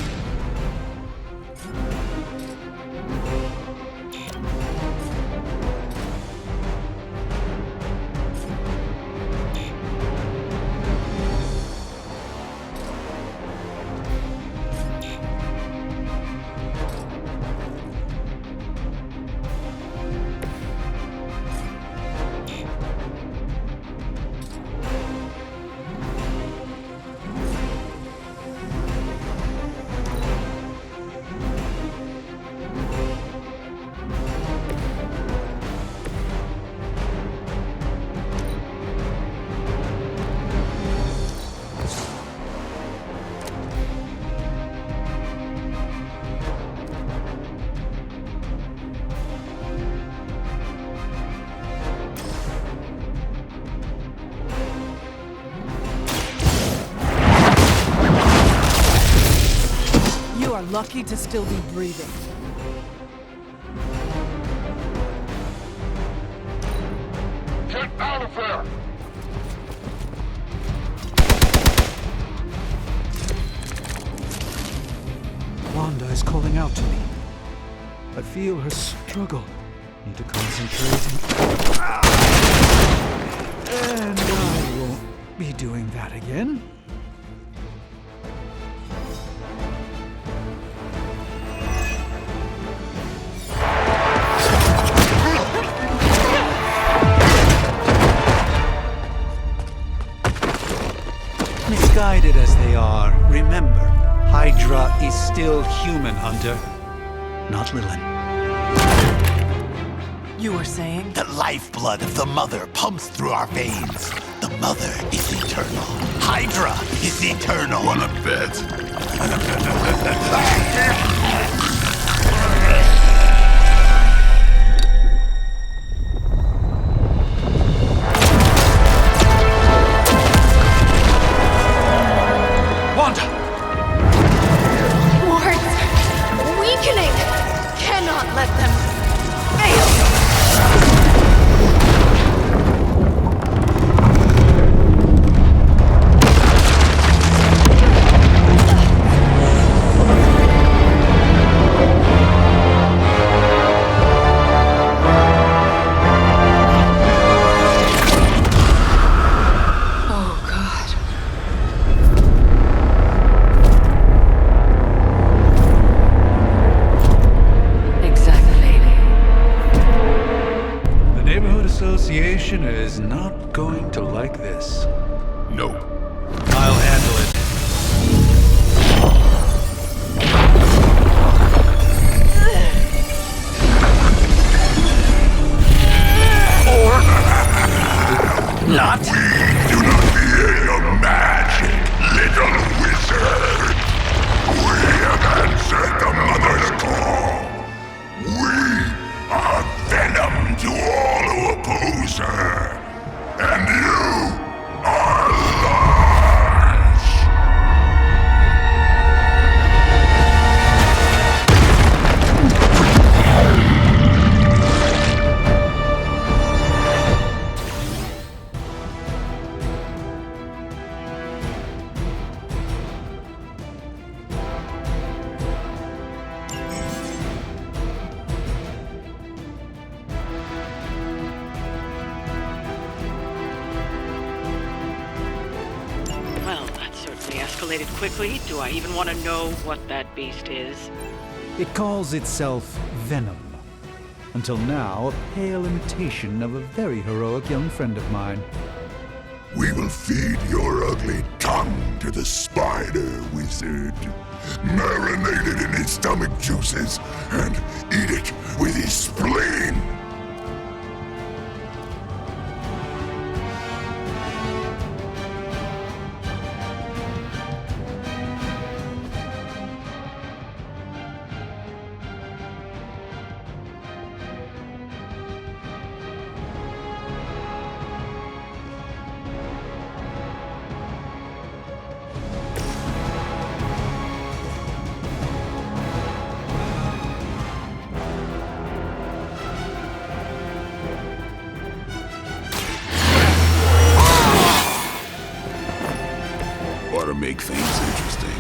are lucky to still be breathing. Get out of there! Wanda is calling out to me. I feel her struggle. Need to concentrate. And I won't be doing that again. Misguided as they are, remember, Hydra is still human, Hunter. Not Lilith. You were saying? The lifeblood of the Mother pumps through our veins. The Mother is eternal. Hydra is eternal. Wanna bet? Association is not going to like this. Nope. I'll handle it. Not? We do not fear your magic, little wizard. We have answered the Mother's call. We are venom to all who oppose her. And you are large. Well, that certainly escalated quickly. Do I even want to know what that beast is? It calls itself Venom. Until now, a pale imitation of a very heroic young friend of mine. We will feed your ugly tongue to the spider wizard. Marinate it in his stomach juices and eat it with his spleen. To make things interesting.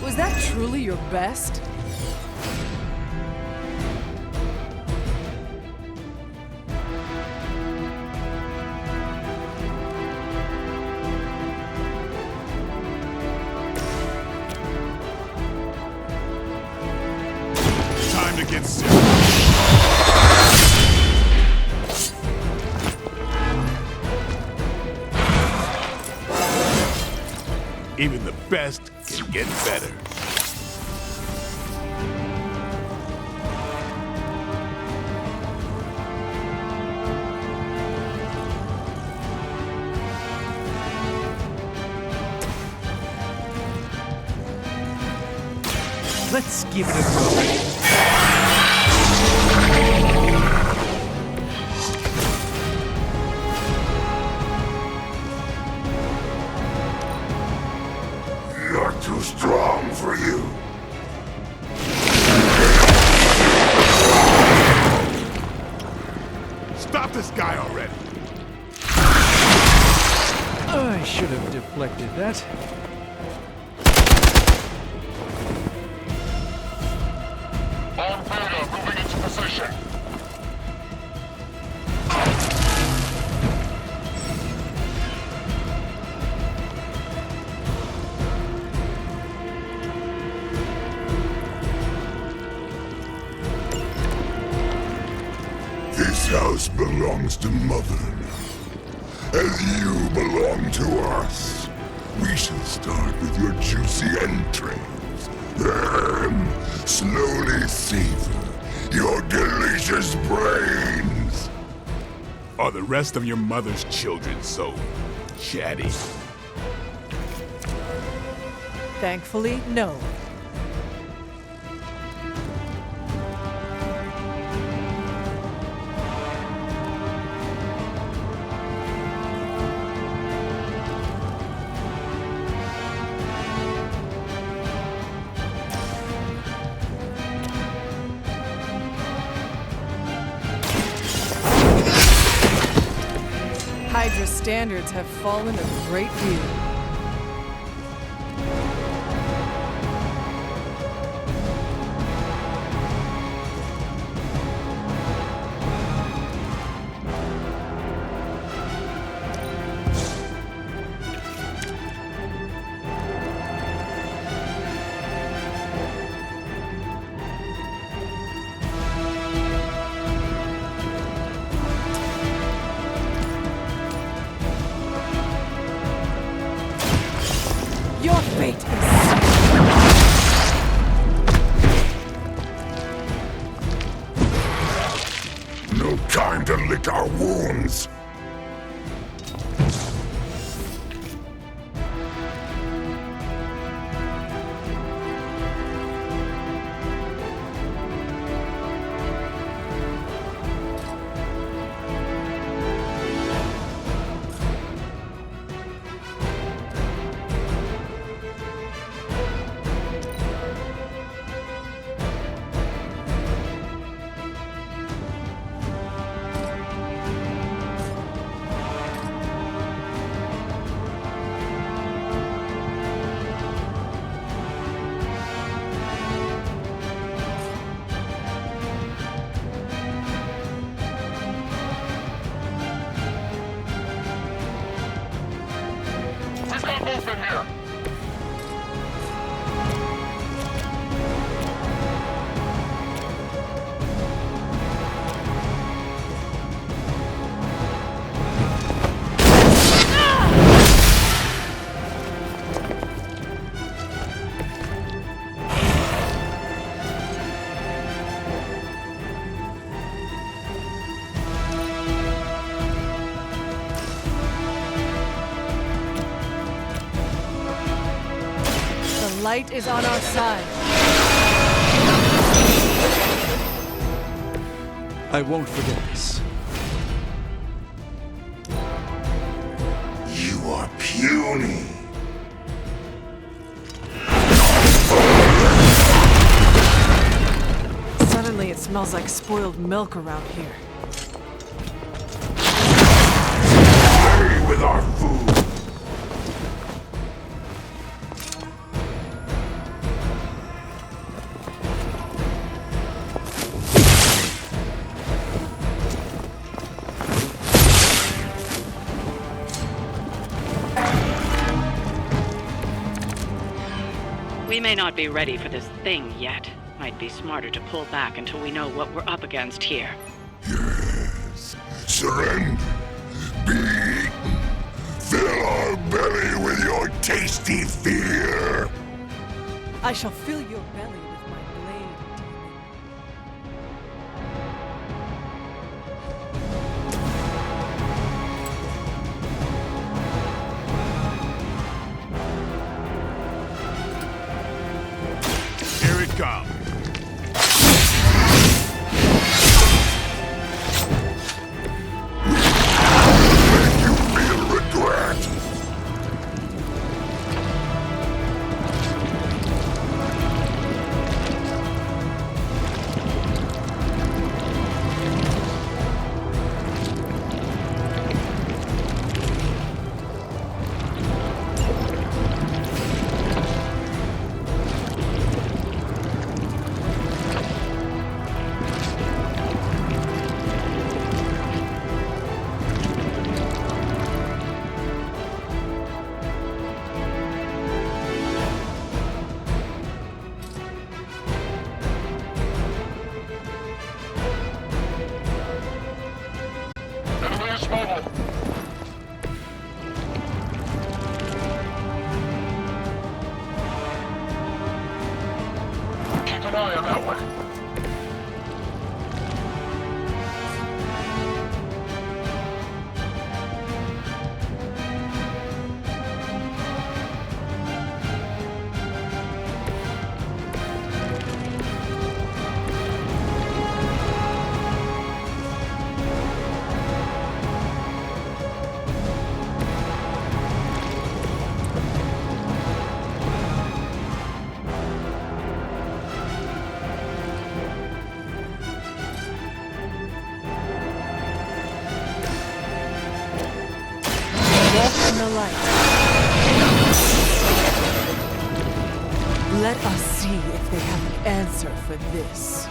Was that truly your best? Time to get serious. Even the best can get better. Let's give it a go. You're too strong for you. Stop this guy already! I should have deflected that. On Beta, moving into position. This house belongs to Mother now, as you belong to us. We shall start with your juicy entrails, then slowly savor your delicious brains. Are the rest of your mother's children so chatty? Thankfully, no. Hydra standards have fallen a great deal. Your fate is No time to lick our wounds. We've got movement here. the light is on our side. I won't forget this. You are puny. Suddenly it smells like spoiled milk around here. Play with our food. We may not be ready for this thing yet. Might be smarter to pull back until we know what we're up against here. Yes. Surrender. Be eaten. Fill our belly with your tasty fear. I shall fill your belly with my blade, demon. Here it comes. an eye on that one. Walk in the light. Let us see if they have an answer for this.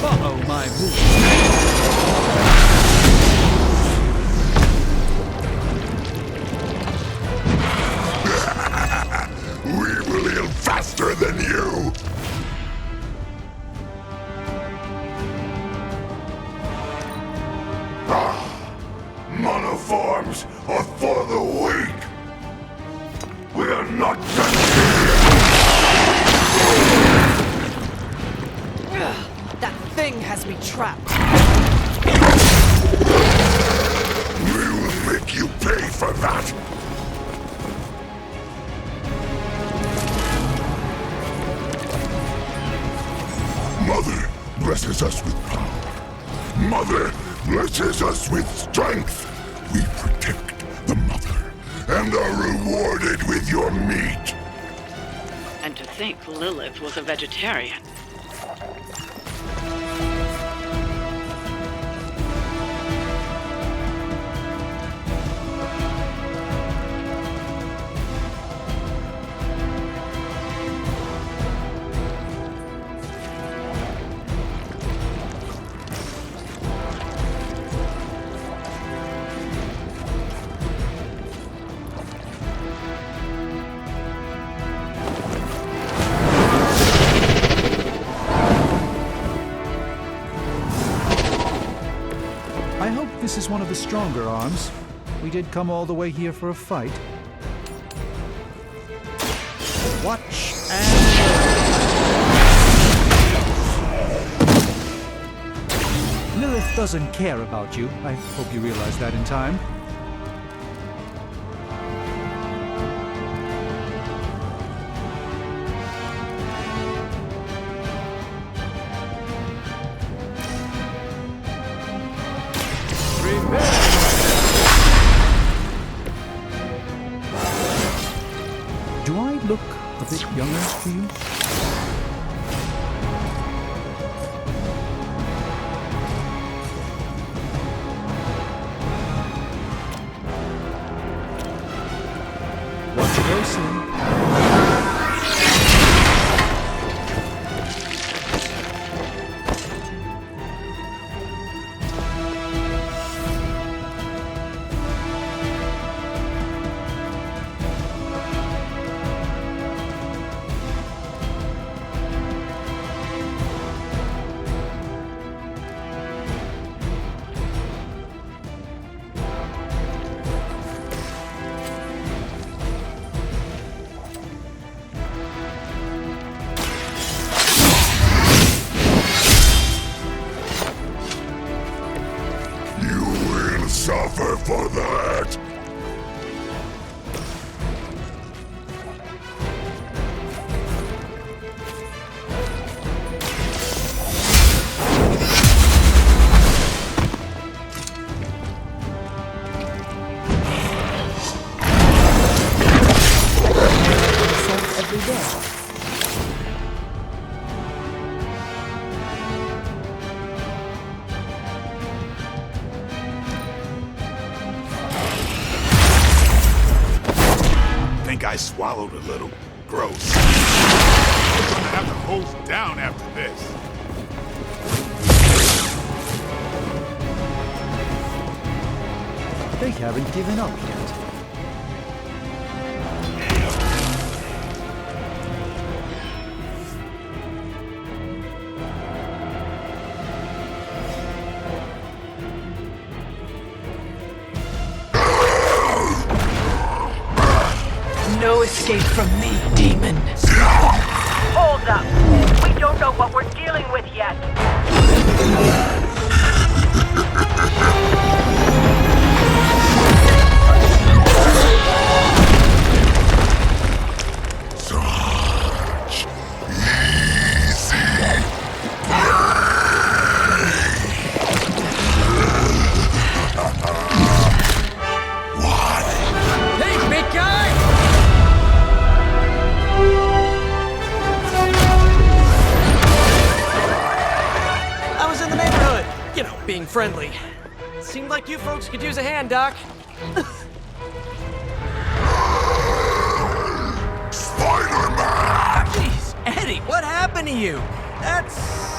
Follow my move. We will heal faster than you! Monoforms are for the weak! We are not done That thing has me trapped. We will make you pay for that! Mother blesses us with power. Mother blesses us with strength. We protect the Mother and are rewarded with your meat. And to think Lilith was a vegetarian. I hope this is one of the stronger arms. We did come all the way here for a fight. Watch and learn. Lilith doesn't care about you. I hope you realize that in time. Do I look a bit younger to you? Watch closely. Suffer for that! Every day. I swallowed a little. Gross. We're gonna have to hose down after this. haven't given up yet. No escape from me, demon. Hold up. We don't know what we're dealing with yet. Such easy Hey, big guy! I was in the neighborhood. You know, being friendly. Seemed like you folks could use a hand, Doc. Spider-Man! Jeez, Eddie, what happened to you? That's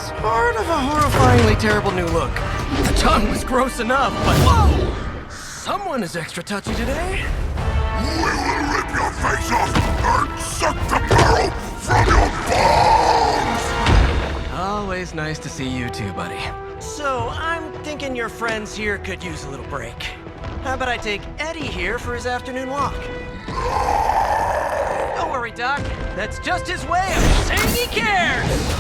sort of a horrifyingly terrible new look. The tongue was gross enough, but whoa! Someone is extra touchy today. We will rip your face off and suck the marrow from your bones! Always nice to see you too, buddy. So, I'm thinking your friends here could use a little break. How about I take Eddie here for his afternoon walk? Don't worry, Doc. That's just his way of saying he cares!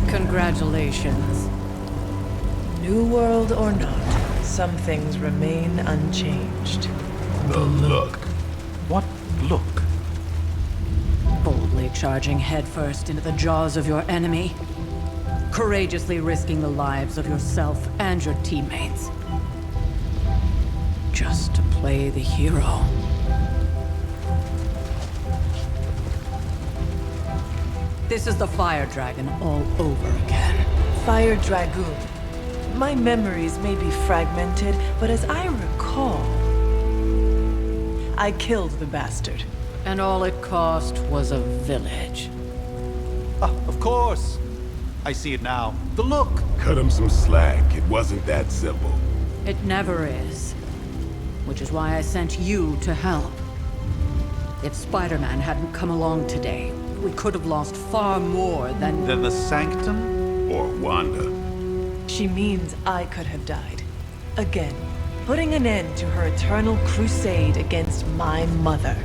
Congratulations. New world or not, some things remain unchanged. The look. What look? Boldly charging headfirst into the jaws of your enemy. Courageously risking the lives of yourself and your teammates. Just to play the hero. This is the Fire Dragon all over again. Fire Dragoon. My memories may be fragmented, but as I recall, I killed the bastard. And all it cost was a village. Of course. I see it now. The look. Cut him some slack. It wasn't that simple. It never is. Which is why I sent you to help. If Spider-Man hadn't come along today, we could have lost far more than... Than the Sanctum? Or Wanda. She means I could have died. Again, putting an end to her eternal crusade against my mother.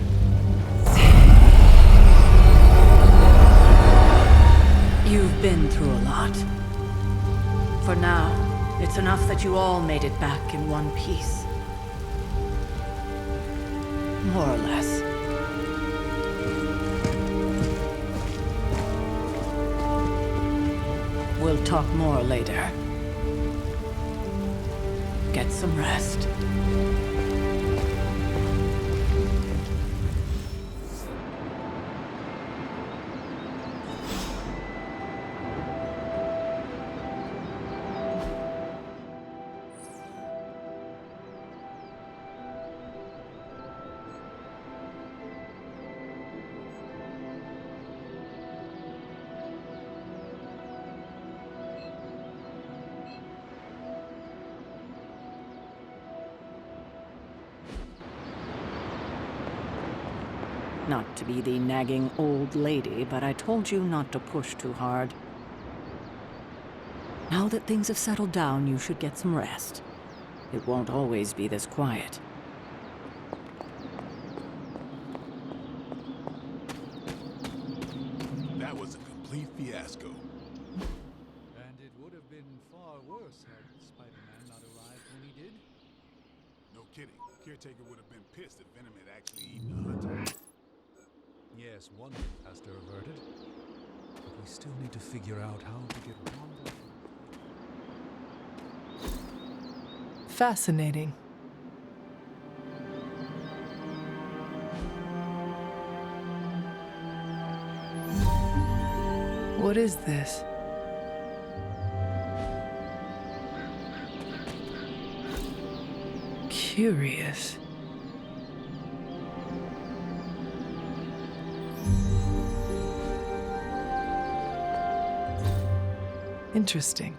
You've been through a lot. For now, it's enough that you all made it back in one piece. More or less. We'll talk more later. Get some rest. Not to be the nagging old lady, but I told you not to push too hard. Now that things have settled down, you should get some rest. It won't always be this quiet. That was a complete fiasco. And it would have been far worse had Spider-Man not arrived when he did. No kidding. Caretaker would have been pissed if Venom had actually eaten the hunter. Yes, one disaster averted. But we still need to figure out how to get Wanda. Fascinating. What is this? Curious. Interesting.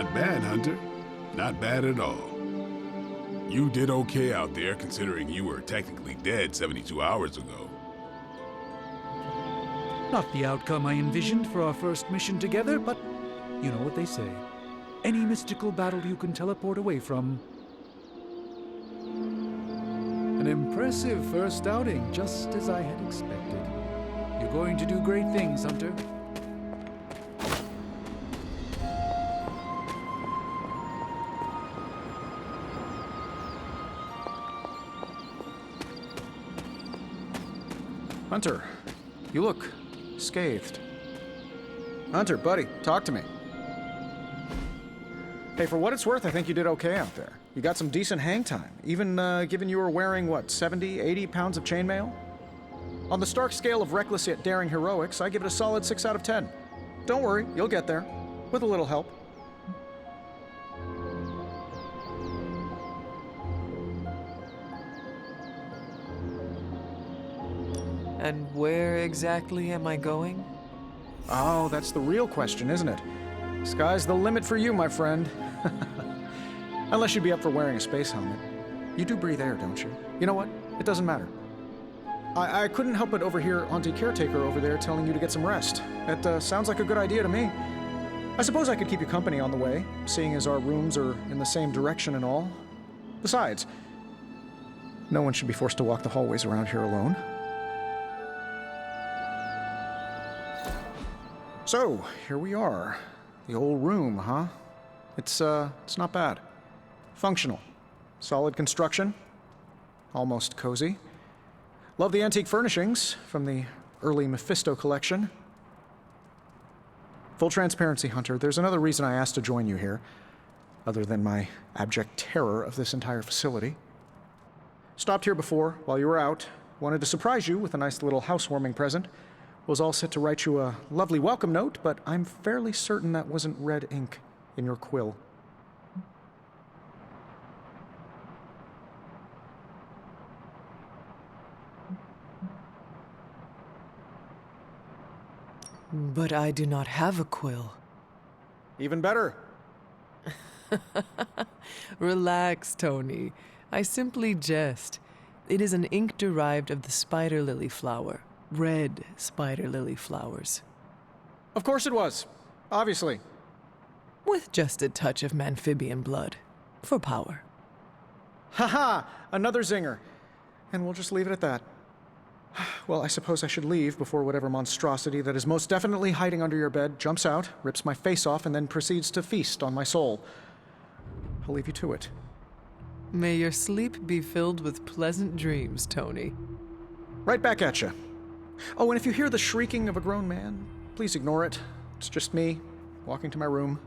Not bad, Hunter. Not bad at all. You did okay out there, considering you were technically dead 72 hours ago. Not the outcome I envisioned for our first mission together, but you know what they say. Any mystical battle you can teleport away from An impressive first outing, just as I had expected. You're going to do great things, Hunter. Hunter, you look scathed. Hunter, buddy, talk to me. Hey, for what it's worth, I think you did okay out there. You got some decent hang time, even given you were wearing, what, 70, 80 pounds of chainmail? On the Stark scale of reckless yet daring heroics, I give it a solid 6 out of 10. Don't worry, you'll get there, with a little help. And where exactly am I going? Oh, that's the real question, isn't it? Sky's the limit for you, my friend. Unless you'd be up for wearing a space helmet. You do breathe air, don't you? You know what? It doesn't matter. I couldn't help but overhear Auntie Caretaker over there telling you to get some rest. It sounds like a good idea to me. I suppose I could keep you company on the way, seeing as our rooms are in the same direction and all. Besides, no one should be forced to walk the hallways around here alone. So, here we are. The old room, huh? It's not bad. Functional. Solid construction. Almost cozy. Love the antique furnishings from the early Mephisto collection. Full transparency, Hunter, there's another reason I asked to join you here, other than my abject terror of this entire facility. Stopped here before, while you were out. Wanted to surprise you with a nice little housewarming present. Was all set to write you a lovely welcome note, but I'm fairly certain that wasn't red ink in your quill. But I do not have a quill. Even better. Relax, Tony. I simply jest. It is an ink derived of the spider lily flower. Red spider lily flowers. Of course it was. Obviously. With just a touch of amphibian blood. For power. Haha! Another zinger. And we'll just leave it at that. Well, I suppose I should leave before whatever monstrosity that is most definitely hiding under your bed jumps out, rips my face off, and then proceeds to feast on my soul. I'll leave you to it. May your sleep be filled with pleasant dreams, Tony. Right back at you. Oh, and if you hear the shrieking of a grown man, please ignore it. It's just me, walking to my room.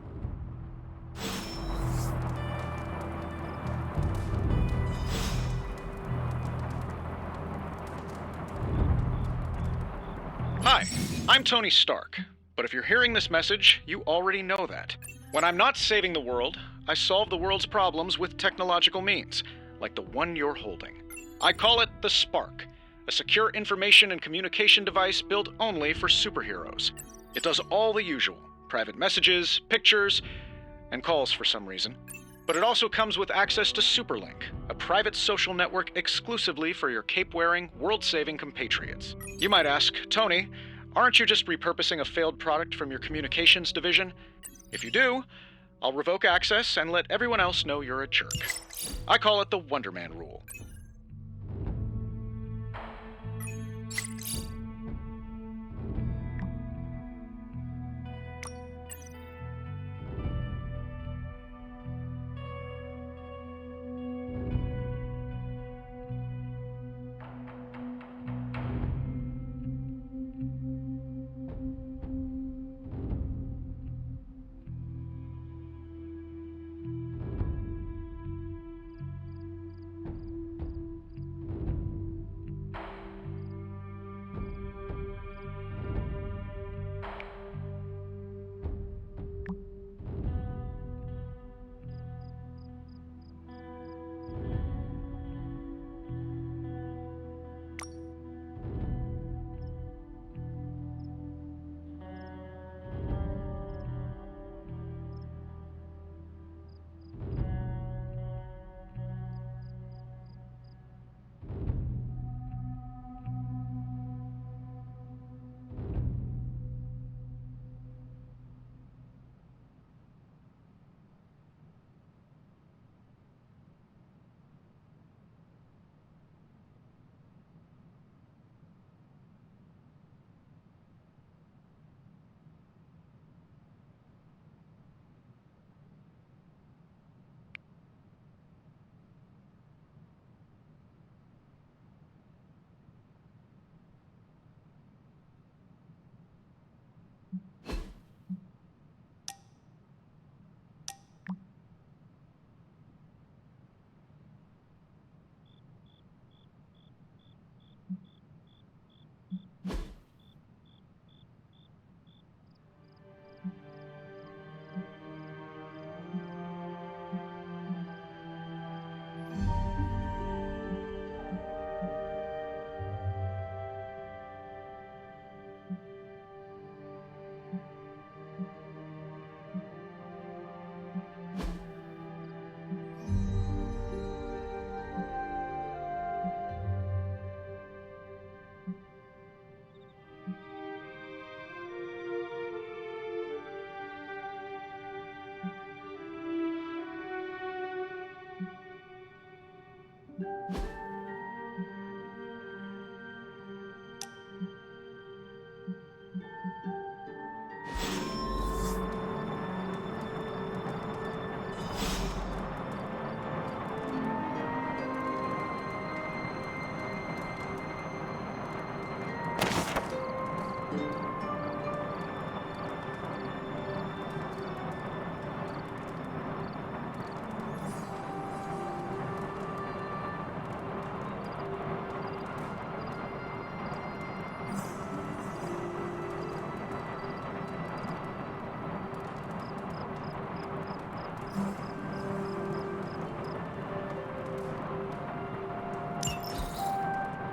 Hi, I'm Tony Stark, but if you're hearing this message, you already know that. When I'm not saving the world, I solve the world's problems with technological means, like the one you're holding. I call it the Spark, a secure information and communication device built only for superheroes. It does all the usual, private messages, pictures, and calls for some reason. But it also comes with access to Superlink, a private social network exclusively for your cape-wearing, world-saving compatriots. You might ask, Tony, aren't you just repurposing a failed product from your communications division? If you do, I'll revoke access and let everyone else know you're a jerk. I call it the Wonder Man rule.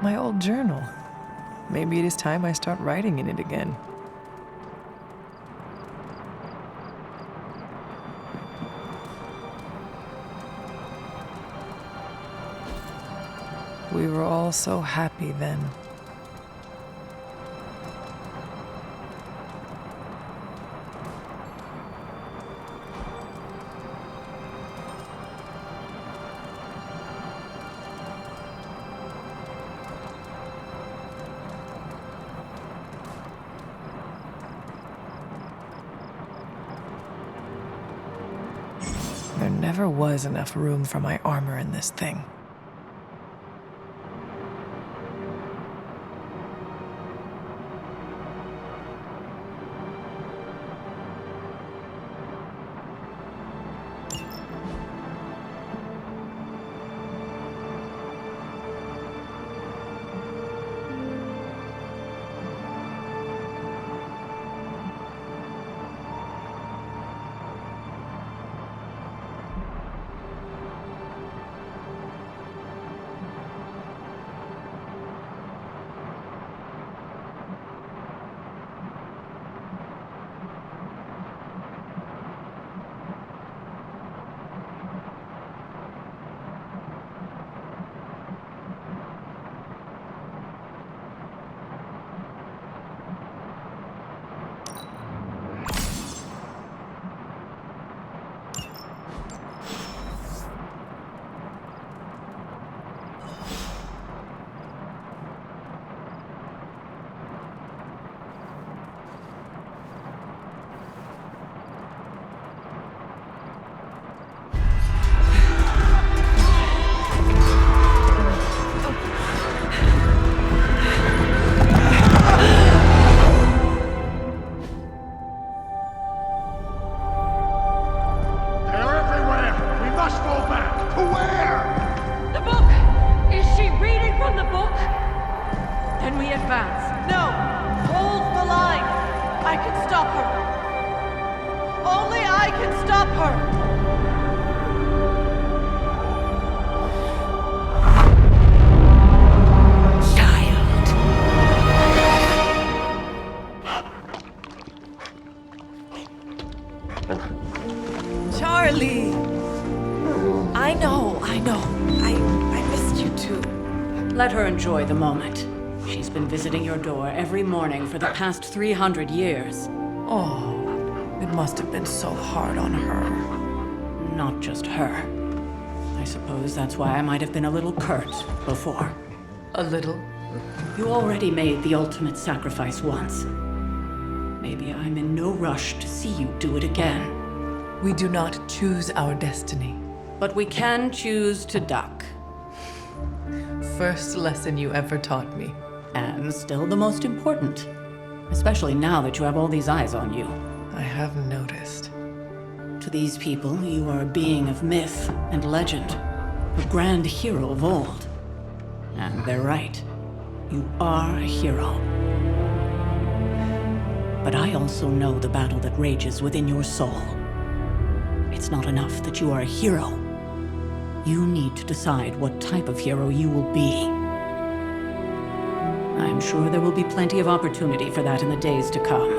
My old journal. Maybe it is time I start writing in it again. We were all so happy then. There never was enough room for my armor in this thing. Charlie! I know. I missed you too. Let her enjoy the moment. She's been visiting your door every morning for the past 300 years. Oh, it must have been so hard on her. Not just her. I suppose that's why I might have been a little curt before. A little? You already made the ultimate sacrifice once. Maybe I'm in no rush to see you do it again. We do not choose our destiny. But we can choose to duck. First lesson you ever taught me. And still the most important. Especially now that you have all these eyes on you. I have noticed. To these people, you are a being of myth and legend. A grand hero of old. And they're right. You are a hero. But I also know the battle that rages within your soul. It's not enough that you are a hero. You need to decide what type of hero you will be. I'm sure there will be plenty of opportunity for that in the days to come.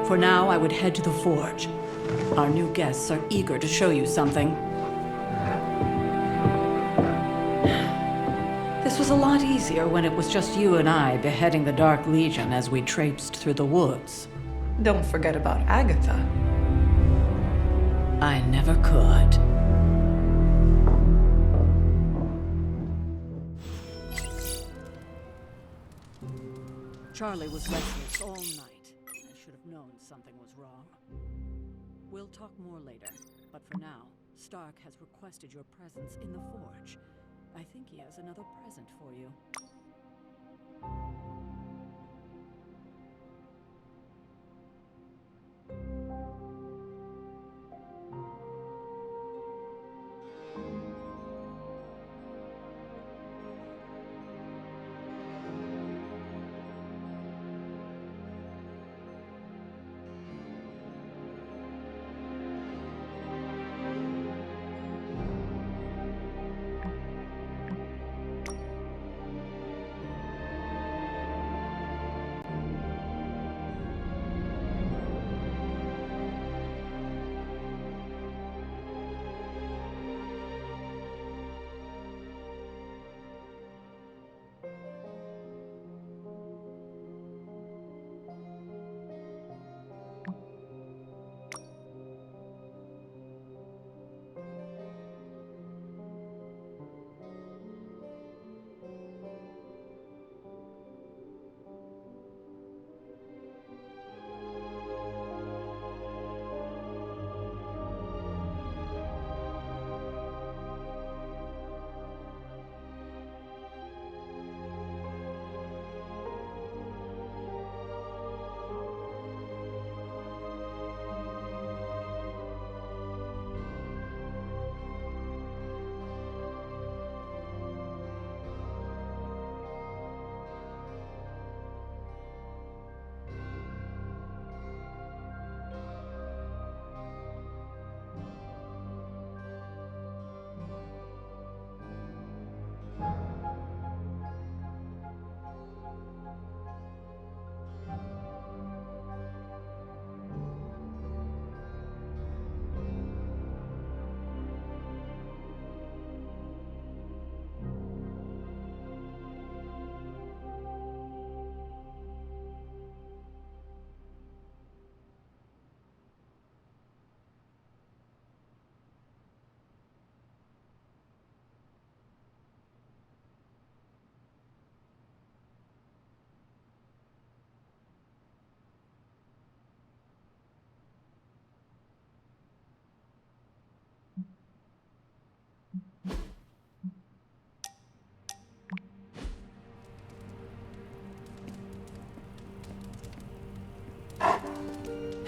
For now, I would head to the forge. Our new guests are eager to show you something. This was a lot easier when it was just you and I beheading the Dark Legion as we traipsed through the woods. Don't forget about Agatha. I never could. Charlie was restless all night. I should have known something was wrong. We'll talk more later, but for now, Stark has requested your presence in the forge. I think he has another present for you.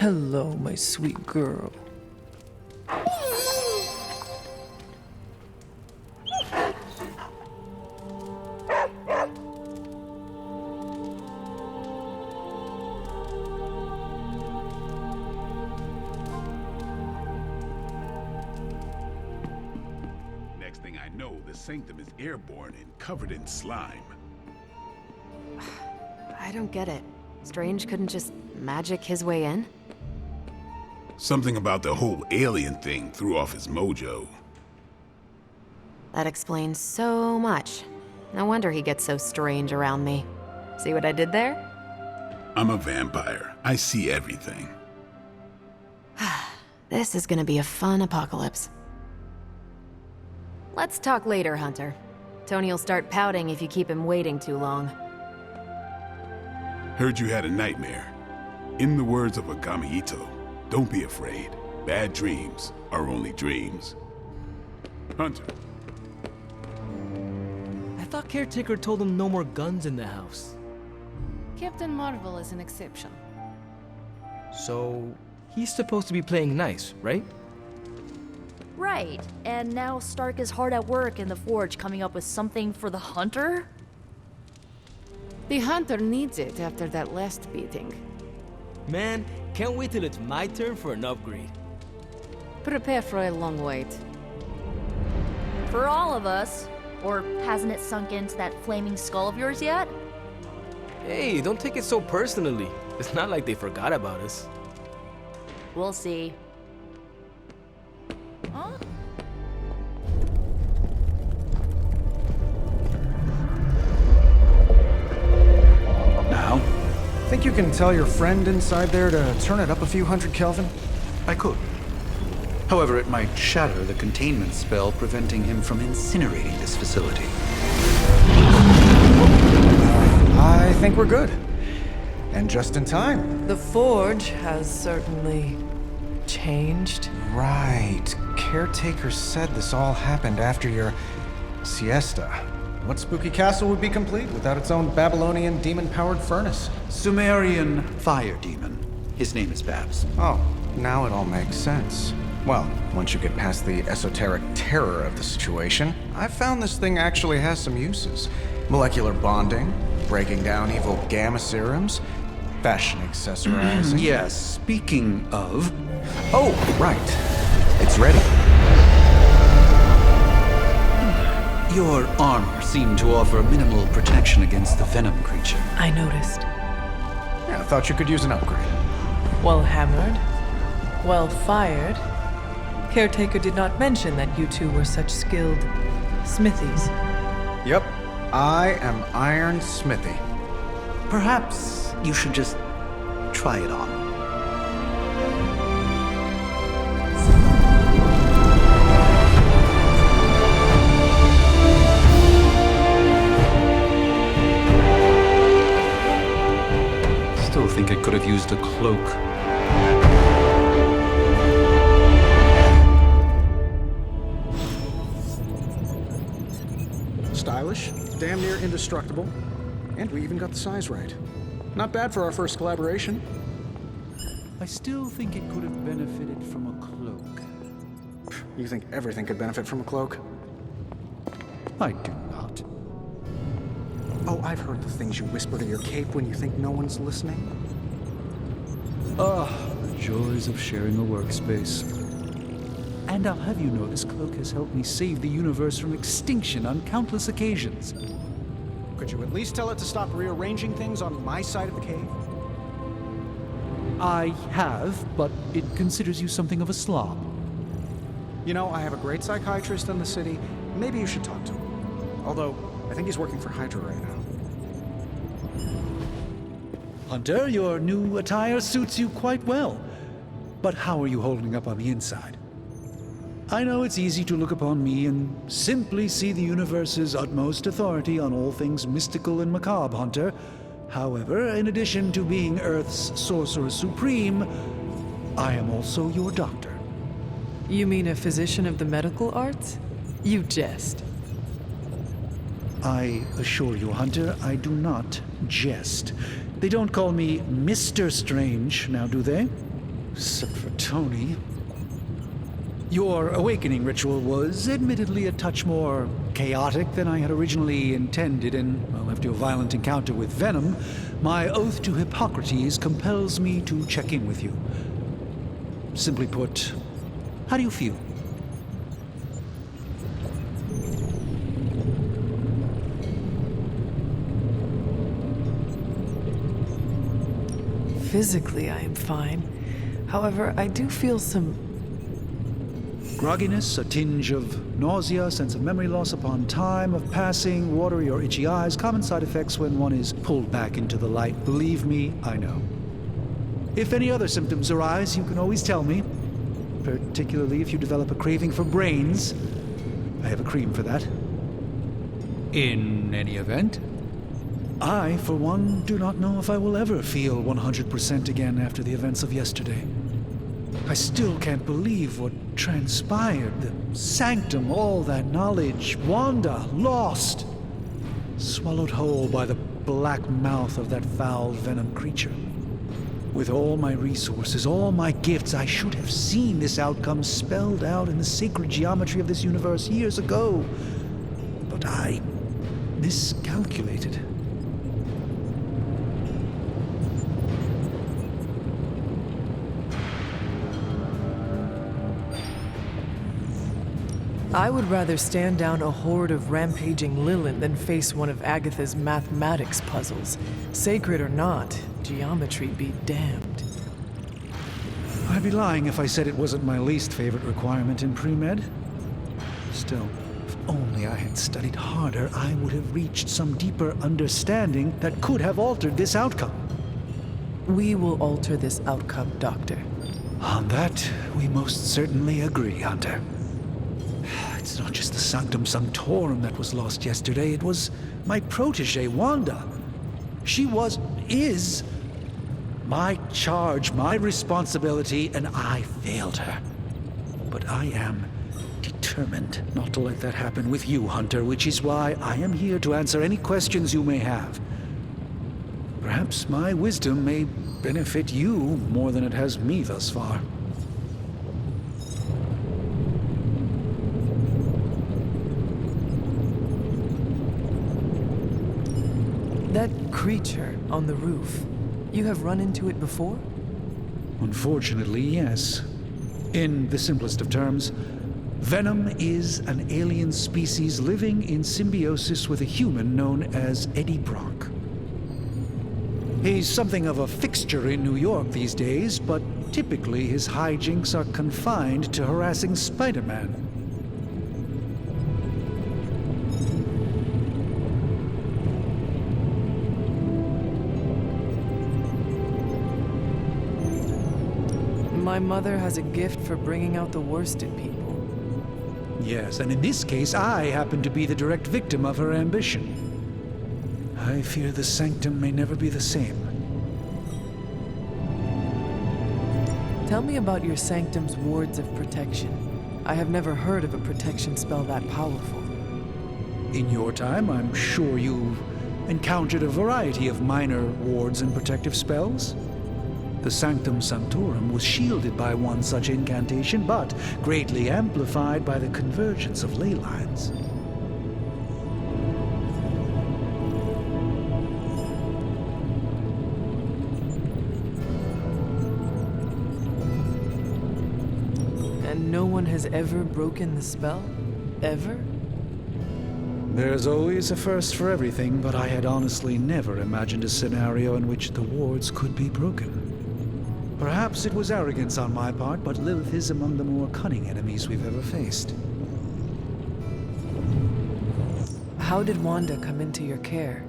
Hello, my sweet girl. Next thing I know, the Sanctum is airborne and covered in slime. I don't get it. Strange couldn't just magic his way in? Something about the whole alien thing threw off his mojo. That explains so much. No wonder he gets so strange around me. See what I did there? I'm a vampire. I see everything. This is gonna be a fun apocalypse. Let's talk later, Hunter. Tony'll start pouting if you keep him waiting too long. Heard you had a nightmare. In the words of Agami Ito, don't be afraid. Bad dreams are only dreams. Hunter. I thought Caretaker told him no more guns in the house. Captain Marvel is an exception. So, he's supposed to be playing nice, right? Right, and now Stark is hard at work in the Forge coming up with something for the Hunter? The Hunter needs it after that last beating. Man, can't wait till it's my turn for an upgrade. Prepare for a long wait. For all of us. Or hasn't it sunk into that flaming skull of yours yet? Hey, don't take it so personally. It's not like they forgot about us. We'll see. Huh? Now? Think you can tell your friend inside there to turn it up a few hundred Kelvin? I could. However, it might shatter the containment spell preventing him from incinerating this facility. I think we're good. And just in time. The Forge has certainly changed. Right. Caretaker said this all happened after your siesta. What spooky castle would be complete without its own Babylonian demon-powered furnace? Sumerian fire demon. His name is Babs. Oh, now it all makes sense. Well, once you get past the esoteric terror of the situation, I've found this thing actually has some uses. Molecular bonding, breaking down evil gamma serums, fashion accessorizing. Yes, speaking of... Oh, right. It's ready. Your armor seemed to offer minimal protection against the venom creature. I noticed. Yeah, I thought you could use an upgrade. Well hammered, well fired. Caretaker did not mention that you two were such skilled smithies. Yep, I am Iron Smithy. Perhaps you should just try it on. Still think I could have used a cloak. Stylish, damn near indestructible, and we even got the size right. Not bad for our first collaboration. I still think it could have benefited from a cloak. You think everything could benefit from a cloak? I do not. Oh, I've heard the things you whisper to your cape when you think no one's listening. The joys of sharing a workspace. And I'll have you know this cloak has helped me save the universe from extinction on countless occasions. Could you at least tell it to stop rearranging things on my side of the cave? I have, but it considers you something of a slob. You know, I have a great psychiatrist in the city. Maybe you should talk to him. Although, I think he's working for Hydra right now. Hunter, your new attire suits you quite well. But how are you holding up on the inside? I know it's easy to look upon me and simply see the universe's utmost authority on all things mystical and macabre, Hunter. However, in addition to being Earth's Sorcerer Supreme, I am also your doctor. You mean a physician of the medical arts? You jest. I assure you, Hunter, I do not jest. They don't call me Mr. Strange, now do they? except for Tony. Your awakening ritual was admittedly a touch more chaotic than I had originally intended, and, well, after a violent encounter with Venom, my oath to Hippocrates compels me to check in with you. Simply put, how do you feel? Physically, I am fine. However, I do feel some grogginess, a tinge of nausea, sense of memory loss upon time of passing, watery or itchy eyes, common side effects when one is pulled back into the light. Believe me, I know. If any other symptoms arise, you can always tell me, particularly if you develop a craving for brains. I have a cream for that. In any event, I, for one, do not know if I will ever feel 100% again after the events of yesterday. I still can't believe what transpired. The Sanctum, all that knowledge. Wanda, lost. Swallowed whole by the black mouth of that foul venom creature. With all my resources, all my gifts, I should have seen this outcome spelled out in the sacred geometry of this universe years ago. But I miscalculated. I would rather stand down a horde of rampaging Lilith than face one of Agatha's mathematics puzzles. Sacred or not, geometry be damned. I'd be lying if I said it wasn't my least favorite requirement in pre-med. Still, if only I had studied harder, I would have reached some deeper understanding that could have altered this outcome. We will alter this outcome, Doctor. On that, we most certainly agree, Hunter. It's not just the Sanctum Sanctorum that was lost yesterday, it was my protege, Wanda. She is my charge, my responsibility, and I failed her. But I am determined not to let that happen with you, Hunter, which is why I am here to answer any questions you may have. Perhaps my wisdom may benefit you more than it has me thus far. That creature on the roof, you have run into it before? Unfortunately, yes. In the simplest of terms, Venom is an alien species living in symbiosis with a human known as Eddie Brock. He's something of a fixture in New York these days, but typically his hijinks are confined to harassing Spider-Man. My mother has a gift for bringing out the worst in people. Yes, and in this case, I happen to be the direct victim of her ambition. I fear the Sanctum may never be the same. Tell me about your Sanctum's wards of protection. I have never heard of a protection spell that powerful. In your time, I'm sure you've encountered a variety of minor wards and protective spells. The Sanctum Sanctorum was shielded by one such incantation, but greatly amplified by the convergence of ley lines. And no one has ever broken the spell? Ever? There's always a first for everything, but I had honestly never imagined a scenario in which the wards could be broken. Perhaps it was arrogance on my part, but Lilith is among the more cunning enemies we've ever faced. How did Wanda come into your care?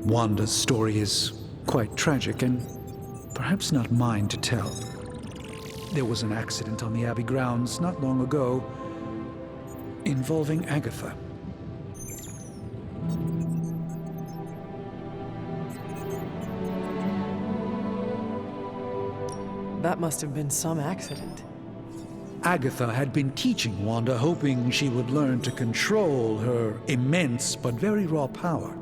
Wanda's story is quite tragic, and perhaps not mine to tell. There was an accident on the Abbey grounds not long ago involving Agatha. That must have been some accident. Agatha had been teaching Wanda, hoping she would learn to control her immense but very raw power.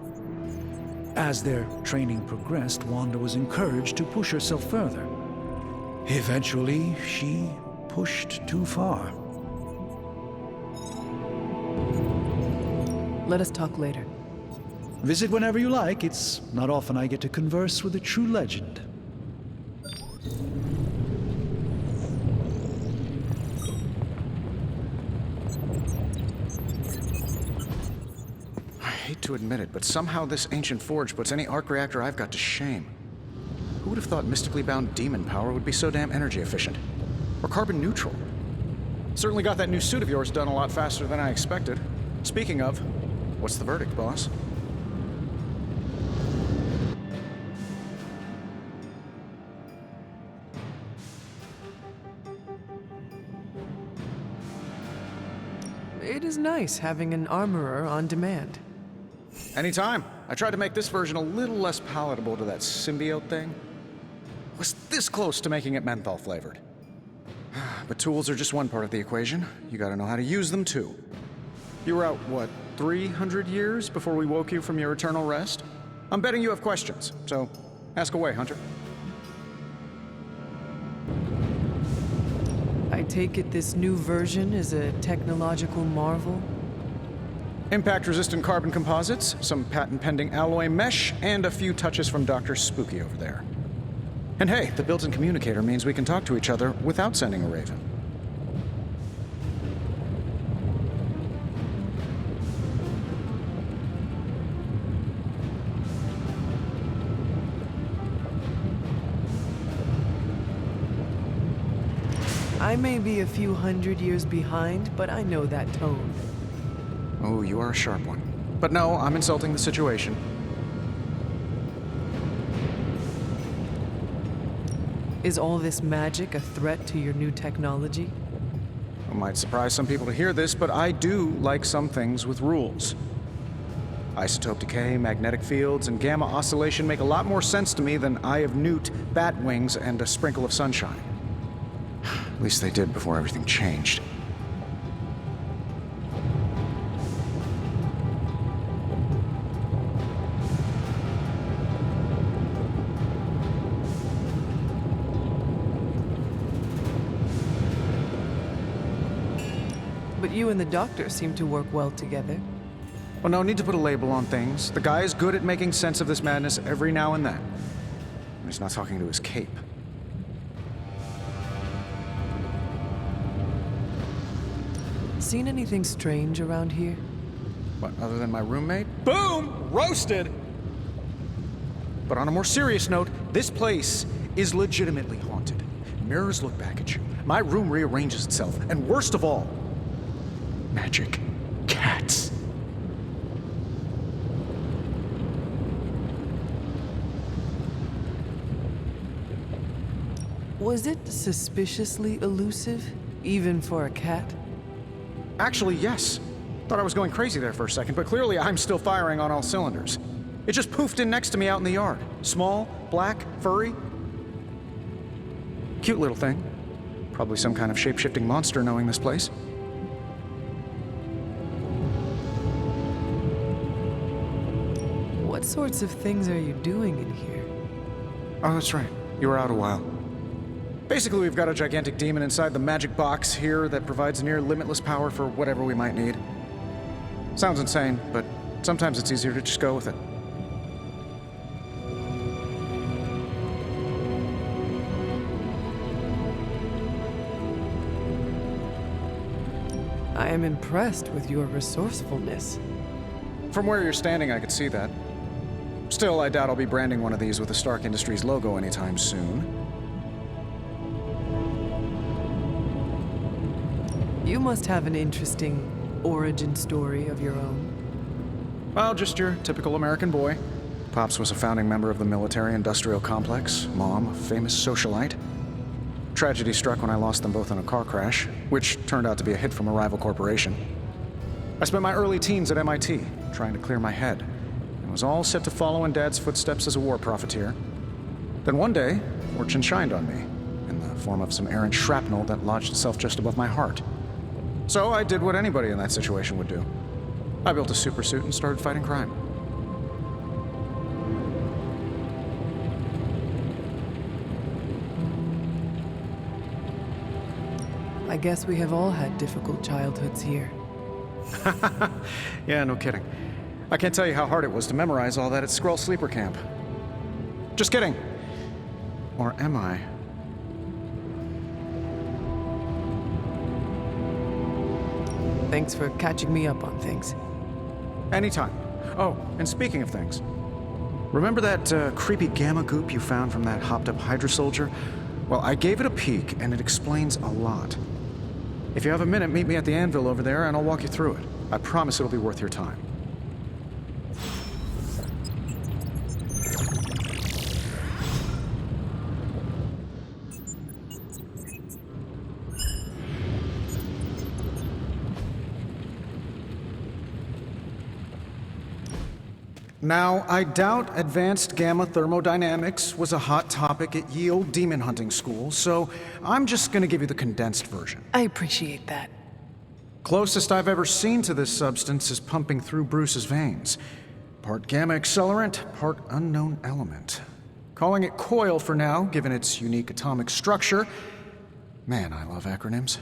As their training progressed, Wanda was encouraged to push herself further. Eventually, she pushed too far. Let us talk later. Visit whenever you like. It's not often I get to converse with a true legend. I hate to admit it, but somehow this ancient forge puts any arc reactor I've got to shame. Who would have thought mystically bound demon power would be so damn energy efficient? Or carbon neutral? Certainly got that new suit of yours done a lot faster than I expected. Speaking of, what's the verdict, boss? It is nice having an armorer on demand. Anytime. I tried to make this version a little less palatable to that symbiote thing. Was this close to making it menthol flavored. But tools are just one part of the equation. You gotta know how to use them too. You were out, what, 300 years before we woke you from your eternal rest? I'm betting you have questions, so ask away, Hunter. I take it this new version is a technological marvel? Impact-resistant carbon composites, some patent-pending alloy mesh, and a few touches from Dr. Spooky over there. And hey, the built-in communicator means we can talk to each other without sending a raven. I may be a few hundred years behind, but I know that tone. Oh, you are a sharp one. But no, I'm insulting the situation. Is all this magic a threat to your new technology? It might surprise some people to hear this, but I do like some things with rules. Isotope decay, magnetic fields, and gamma oscillation make a lot more sense to me than Eye of Newt, bat wings, and a sprinkle of sunshine. At least they did before everything changed. But you and the doctor seem to work well together. Well, no need to put a label on things. The guy is good at making sense of this madness every now and then. He's not talking to his cape. Seen anything strange around here? What, other than my roommate? Boom! Roasted! But on a more serious note, this place is legitimately haunted. Mirrors look back at you. My room rearranges itself. And worst of all, magic cats. Was it suspiciously elusive, even for a cat? Actually, yes. Thought I was going crazy there for a second, but clearly I'm still firing on all cylinders. It just poofed in next to me out in the yard. Small, black, furry. Cute little thing. Probably some kind of shape-shifting monster knowing this place. What sorts of things are you doing in here? Oh, that's right. You were out a while. Basically, we've got a gigantic demon inside the magic box here that provides near limitless power for whatever we might need. Sounds insane, but sometimes it's easier to just go with it. I am impressed with your resourcefulness. From where you're standing, I could see that. Still, I doubt I'll be branding one of these with the Stark Industries logo anytime soon. You must have an interesting origin story of your own. Well, just your typical American boy. Pops was a founding member of the military-industrial complex. Mom, a famous socialite. Tragedy struck when I lost them both in a car crash, which turned out to be a hit from a rival corporation. I spent my early teens at MIT, trying to clear my head, and was all set to follow in Dad's footsteps as a war profiteer. Then one day, fortune shined on me, in the form of some errant shrapnel that lodged itself just above my heart. So I did what anybody in that situation would do. I built a supersuit and started fighting crime. guess we have all had difficult childhoods here. Yeah, no kidding. I can't tell you how hard it was to memorize all that at Skrull Sleeper Camp. Just kidding. Or am I? Thanks for catching me up on things. Anytime. Oh, and speaking of things, remember that creepy gamma goop you found from that hopped-up Hydra soldier? Well, I gave it a peek, and it explains a lot. If you have a minute, meet me at the anvil over there, and I'll walk you through it. I promise it'll be worth your time. Now, I doubt advanced gamma thermodynamics was a hot topic at ye old demon hunting school, so I'm just gonna give you the condensed version. I appreciate that. Closest I've ever seen to this substance is pumping through Bruce's veins. Part gamma accelerant, part unknown element. Calling it coil for now, given its unique atomic structure. Man, I love acronyms.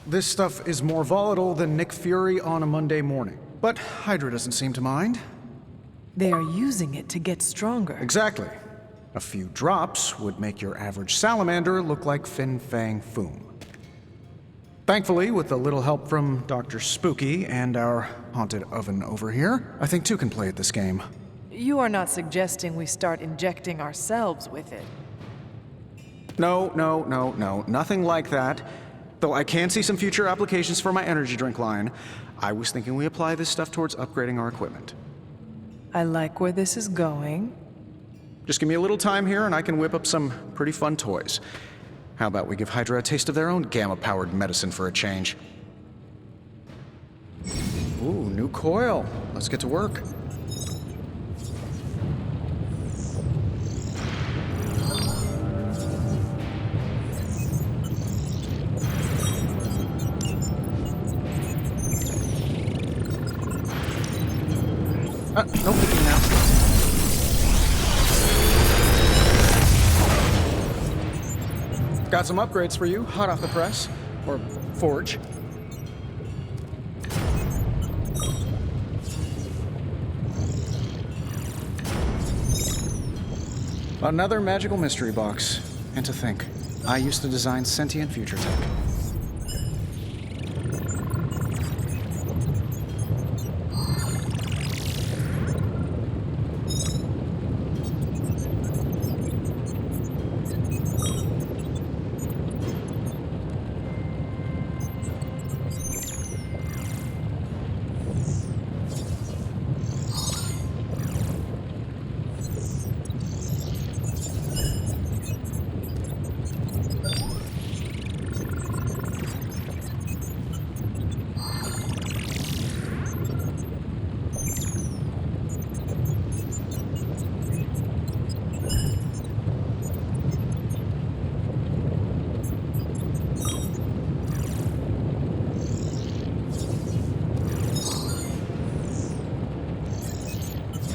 This stuff is more volatile than Nick Fury on a Monday morning, but Hydra doesn't seem to mind. They are using it to get stronger. Exactly. A few drops would make your average salamander look like Fin Fang Foom. Thankfully, with a little help from Dr. Spooky and our haunted oven over here, I think two can play at this game. You are not suggesting we start injecting ourselves with it. No, nothing like that. Though I can see some future applications for my energy drink line, I was thinking we apply this stuff towards upgrading our equipment. I like where this is going. Just give me a little time here and I can whip up some pretty fun toys. How about we give Hydra a taste of their own gamma-powered medicine for a change? Ooh, new coil. Let's get to work. No peeking now. Got some upgrades for you, hot off the press. Or forge. Another magical mystery box. And to think, I used to design sentient future tech.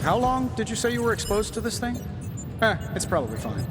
How long did you say you were exposed to this thing? It's probably fine.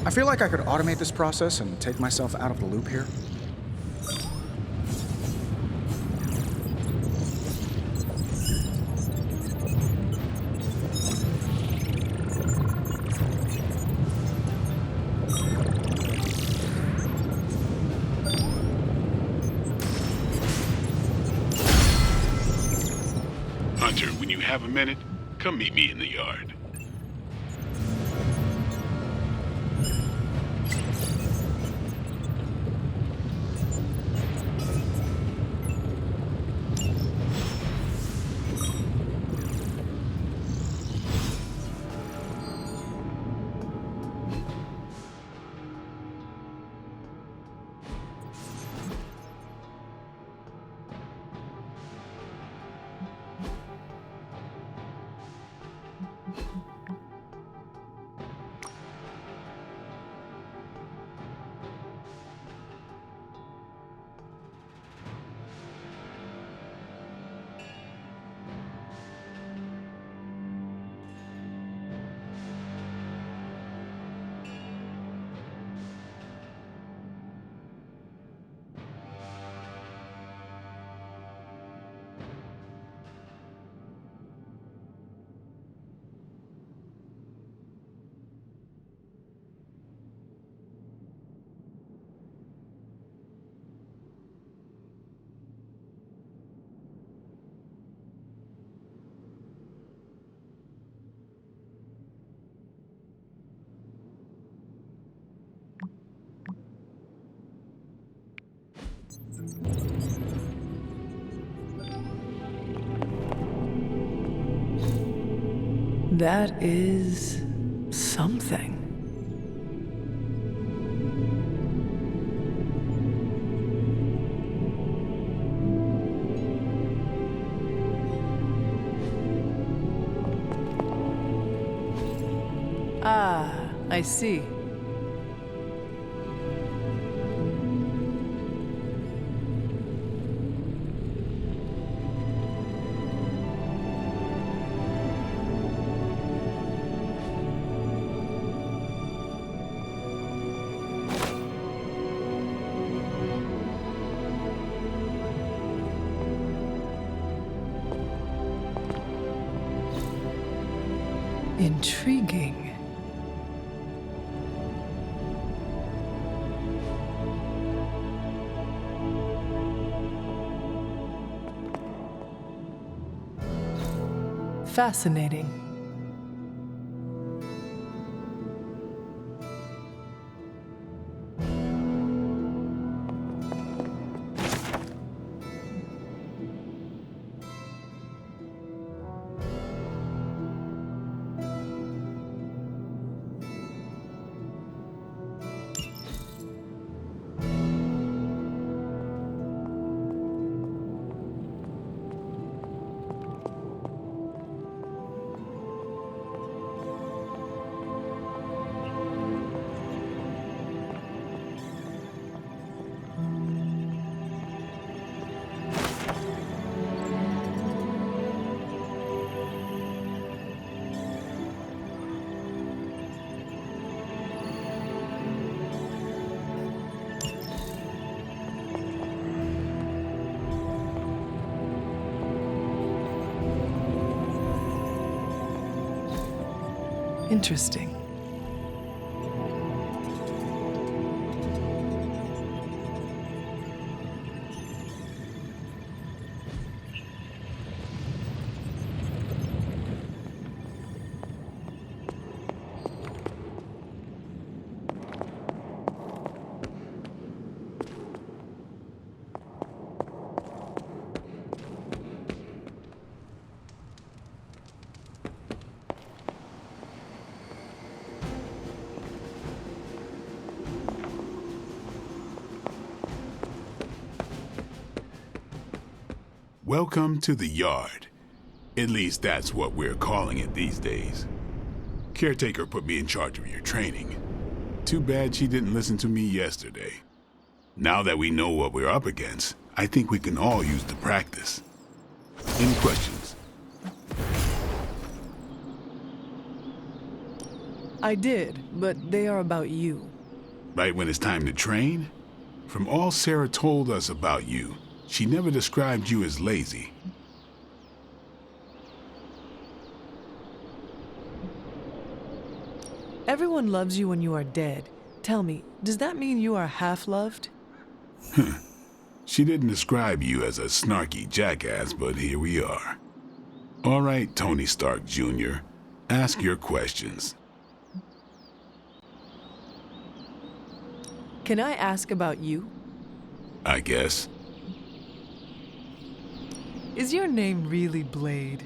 I feel like I could automate this process and take myself out of the loop here. Hunter, when you have a minute, come meet me in the yard. That is something. Ah, I see. Intriguing. Fascinating. Interesting. Welcome to the yard. At least that's what we're calling it these days. Caretaker put me in charge of your training. Too bad she didn't listen to me yesterday. Now that we know what we're up against, I think we can all use the practice. Any questions? I did, but they are about you. Right when it's time to train? From all Sarah told us about you, she never described you as lazy. Everyone loves you when you are dead. Tell me, does that mean you are half-loved? She didn't describe you as a snarky jackass, but here we are. All right, Tony Stark Jr., ask your questions. Can I ask about you? I guess. Is your name really Blade?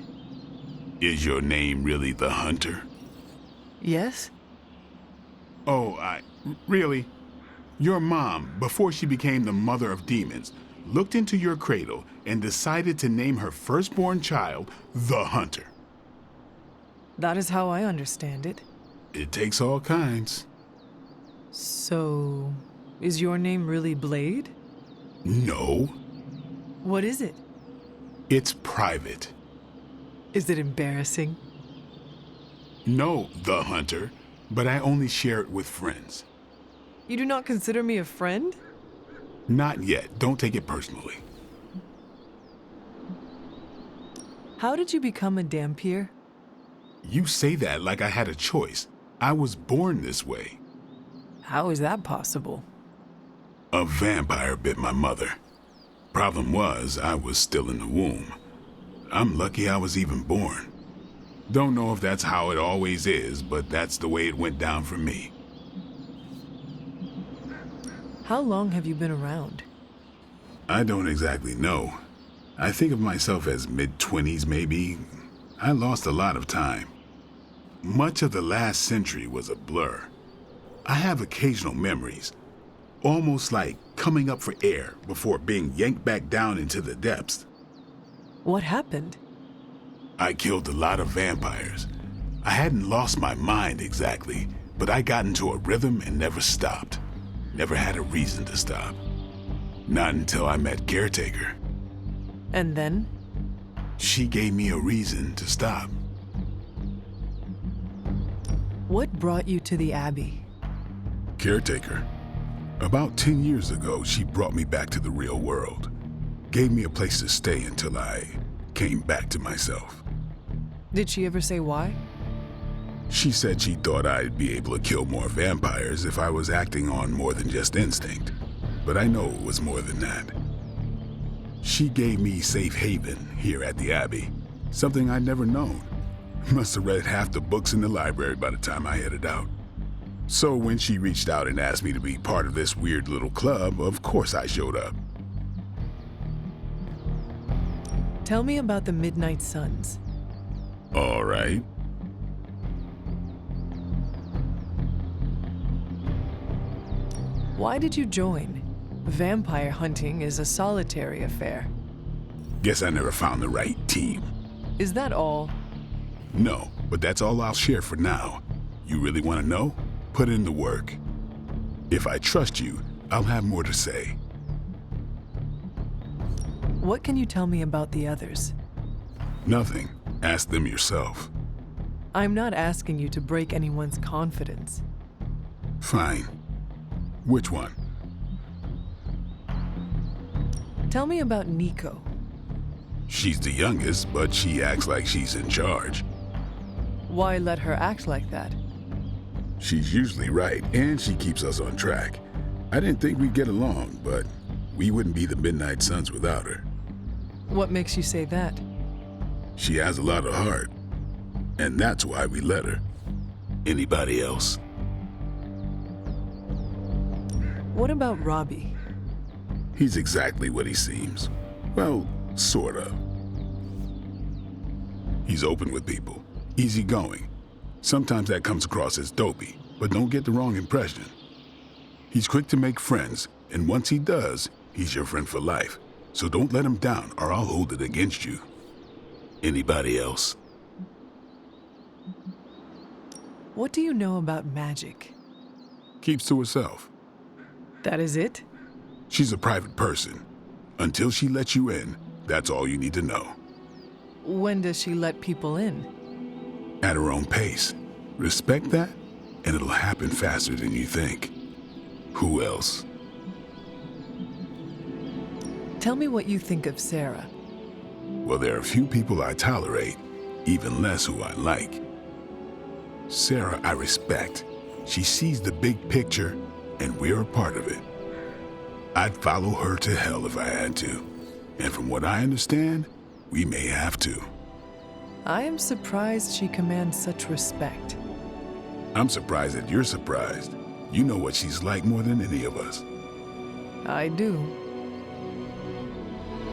Is your name really the Hunter? Yes? Oh, really? Your mom, before she became the mother of demons, looked into your cradle and decided to name her firstborn child the Hunter. That is how I understand it. It takes all kinds. So, is your name really Blade? No. What is it? It's private. Is it embarrassing? No, the Hunter, but I only share it with friends. You do not consider me a friend? Not yet. Don't take it personally. How did you become a Dampier? You say that like I had a choice. I was born this way. How is that possible? A vampire bit my mother. Problem was, I was still in the womb. I'm lucky I was even born. Don't know if that's how it always is, but that's the way it went down for me. How long have you been around? I don't exactly know. I think of myself as mid-20s, maybe. I lost a lot of time. much of the last century was a blur. I have occasional memories, almost like coming up for air before being yanked back down into the depths. What happened? I killed a lot of vampires. I hadn't lost my mind exactly, but I got into a rhythm and never stopped. Never had a reason to stop. Not until I met Caretaker. And then? She gave me a reason to stop. What brought you to the Abbey? Caretaker. About 10 years ago, she brought me back to the real world. Gave me a place to stay until I came back to myself. Did she ever say why? She said she thought I'd be able to kill more vampires if I was acting on more than just instinct. But I know it was more than that. She gave me safe haven here at the Abbey, something I'd never known. Must have read half the books in the library by the time I headed out. So when she reached out and asked me to be part of this weird little club, of course I showed up. Tell me about the Midnight Suns. All right. Why did you join? Vampire hunting is a solitary affair. Guess I never found the right team. Is that all? No, but that's all I'll share for now. You really want to know? Put in the work. If I trust you, I'll have more to say. What can you tell me about the others? Nothing. Ask them yourself. I'm not asking you to break anyone's confidence. Fine. Which one? Tell me about Nico. She's the youngest, but she acts like she's in charge. Why let her act like that? She's usually right, and she keeps us on track. I didn't think we'd get along, but we wouldn't be the Midnight Suns without her. What makes you say that? She has a lot of heart, and that's why we let her. Anybody else? What about Robbie? He's exactly what he seems. Well, sort of. He's open with people, easygoing. Sometimes that comes across as dopey, but don't get the wrong impression. He's quick to make friends, and once he does, he's your friend for life. So don't let him down, or I'll hold it against you. Anybody else? What do you know about magic? Keeps to herself. That is it? She's a private person. Until she lets you in, that's all you need to know. When does she let people in? At her own pace. Respect that, and it'll happen faster than you think. Who else? Tell me what you think of Sarah. Well, there are a few people I tolerate, even less who I like. Sarah, I respect. She sees the big picture, and we're a part of it. I'd follow her to hell if I had to. And from what I understand, we may have to. I am surprised she commands such respect. I'm surprised that you're surprised. You know what she's like more than any of us. I do.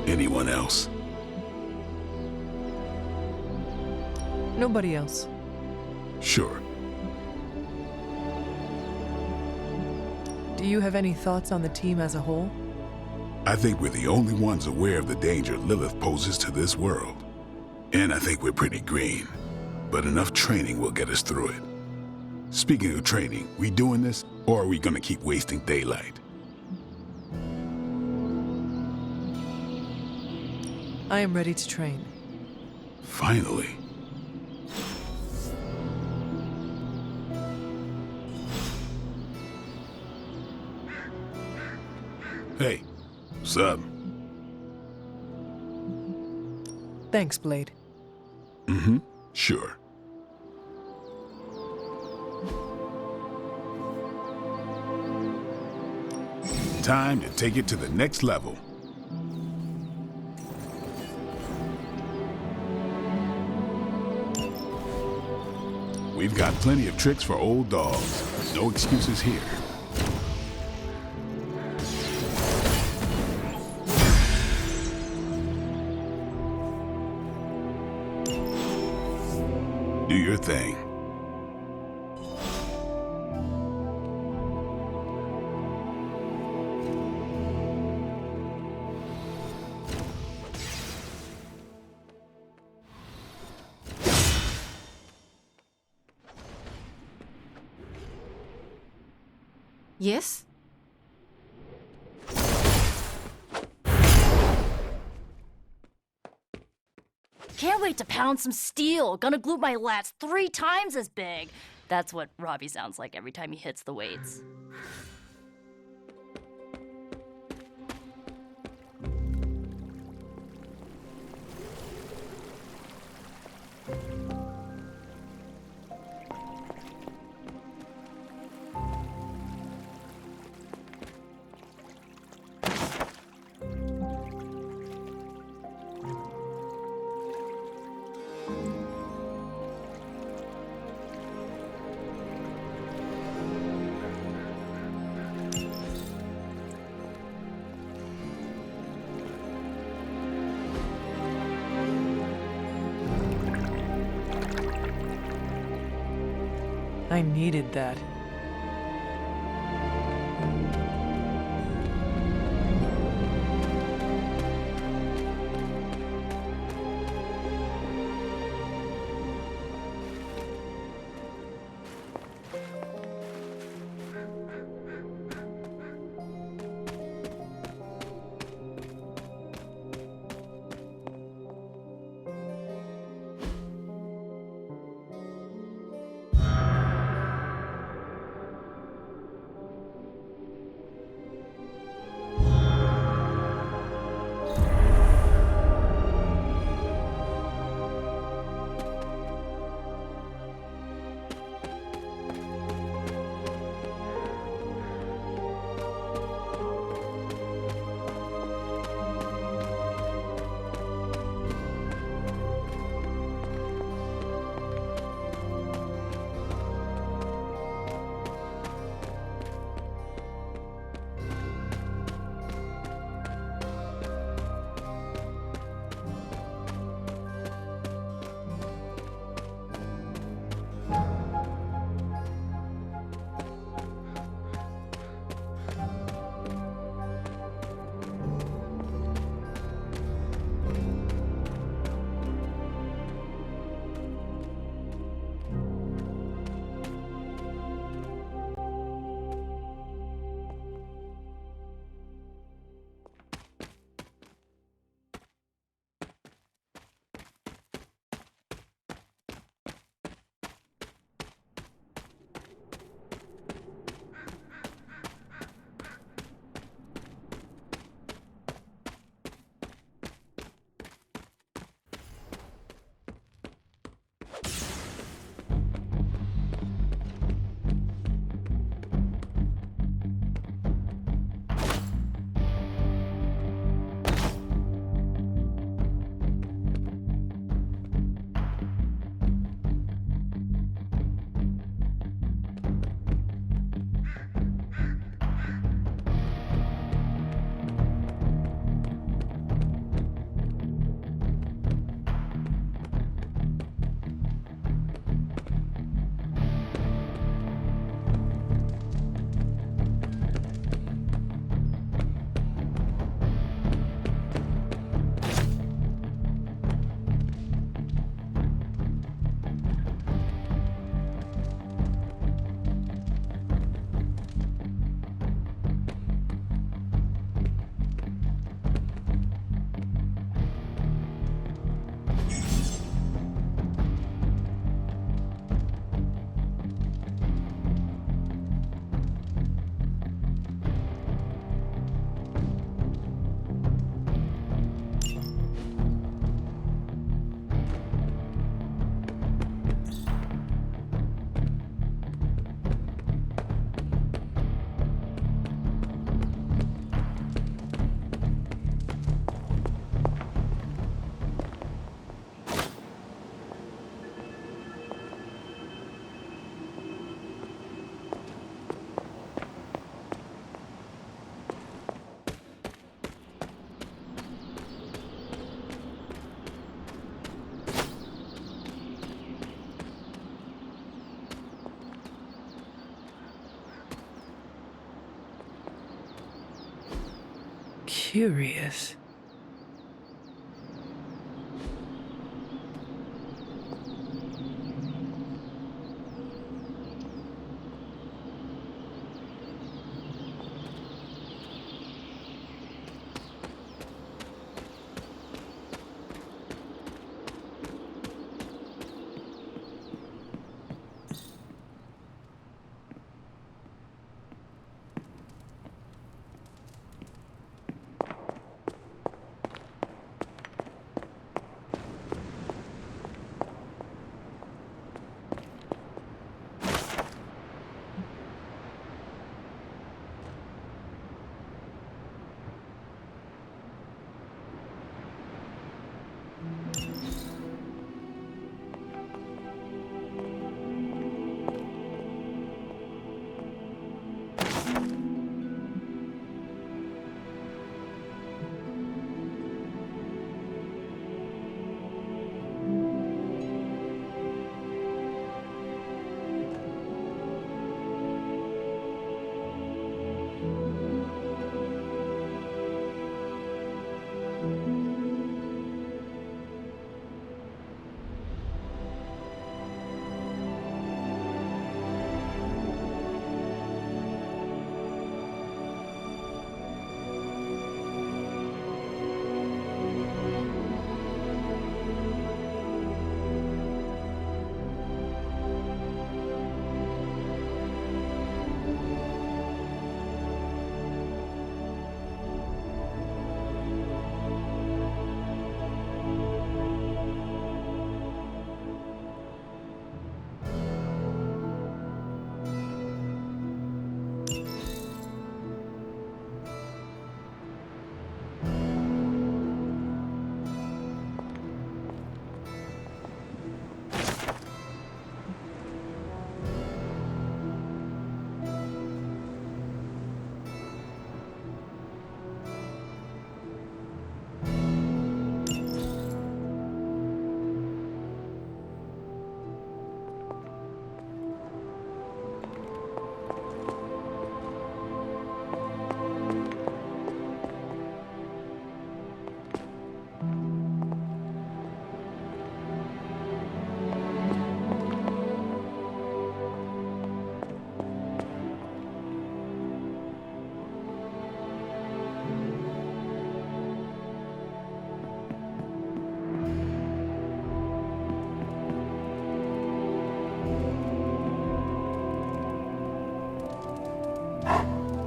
Anyone else? Nobody else. Sure. Do you have any thoughts on the team as a whole? I think we're the only ones aware of the danger Lilith poses to this world. And I think we're pretty green. But enough training will get us through it. Speaking of training, we doing this, or are we gonna keep wasting daylight? I am ready to train. Finally. Hey, what's up? Thanks, Blade. Mm-hmm, sure. Time to take it to the next level. We've got plenty of tricks for old dogs. No excuses here. Do your thing. Yes? Can't wait to pound some steel. Gonna glue my lats 3 times as big. That's what Robbie sounds like every time he hits the weights. I needed that. Curious.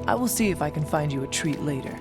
I will see if I can find you a treat later.